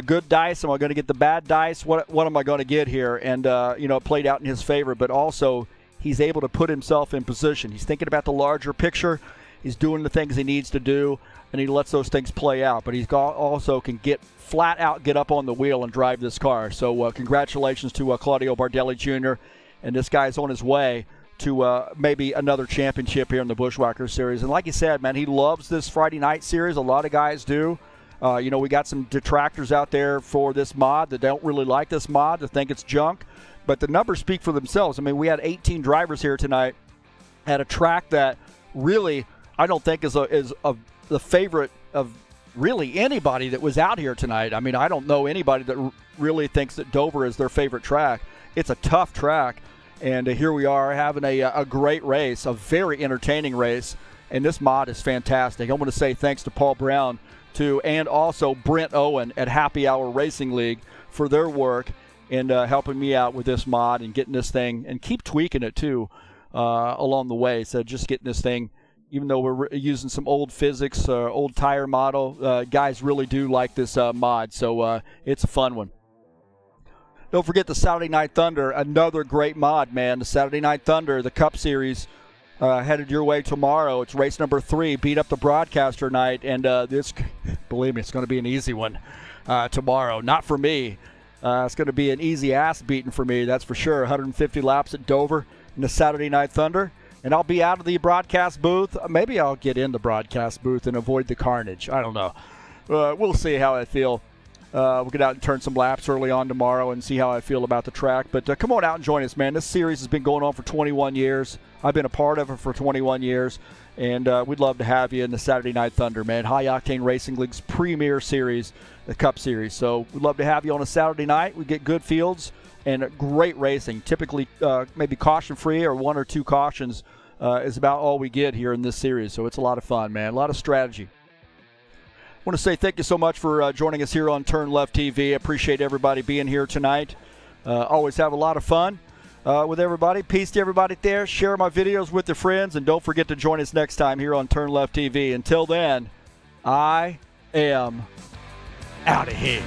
good dice? Am I going to get the bad dice? What am I going to get here? And it played out in his favor, but also he's able to put himself in position. He's thinking about the larger picture. He's doing the things he needs to do, and he lets those things play out. But he also can get up on the wheel and drive this car. So congratulations to Claudio Bardelli Jr. And this guy's on his way to maybe another championship here in the Buschwackers series. And like you said, man, he loves this Friday night series. A lot of guys do. We got some detractors out there for this mod that don't really like this mod, that think it's junk. But the numbers speak for themselves. I mean, we had 18 drivers here tonight at a track that really I don't think is the favorite of really anybody that was out here tonight. I mean, I don't know anybody that really thinks that Dover is their favorite track. It's a tough track, and here we are having a great race, a very entertaining race, and this mod is fantastic. I want to say thanks to Paul Brown, and also Brent Owen at Happy Hour Racing League for their work and helping me out with this mod and getting this thing, and keep tweaking it too along the way. So just getting this thing, even though we're using some old physics, old tire model, guys really do like this mod. So it's a fun one. Don't forget the Saturday Night Thunder, another great mod, man. The Saturday Night Thunder, the Cup Series, headed your way tomorrow. It's race number 3, beat up the broadcaster night. And this, believe me, it's going to be an easy one tomorrow. Not for me. It's going to be an easy ass beating for me, that's for sure. 150 laps at Dover in the Saturday Night Thunder. And I'll be out of the broadcast booth. Maybe I'll get in the broadcast booth and avoid the carnage. I don't know. We'll see how I feel. We'll get out and turn some laps early on tomorrow and see how I feel about the track. But come on out and join us, man. This series has been going on for 21 years. I've been a part of it for 21 years. And we'd love to have you in the Saturday Night Thunder, man. High Octane Racing League's premier series, the Cup Series. So we'd love to have you on a Saturday night. We get good fields and great racing. Typically maybe caution-free or 1 or 2 cautions is about all we get here in this series. So it's a lot of fun, man. A lot of strategy. I want to say thank you so much for joining us here on TurnLeftTV. I appreciate everybody being here tonight. Always have a lot of fun with everybody. Peace to everybody there. Share my videos with your friends, and don't forget to join us next time here on TurnLeftTV. Until then, I am out of here.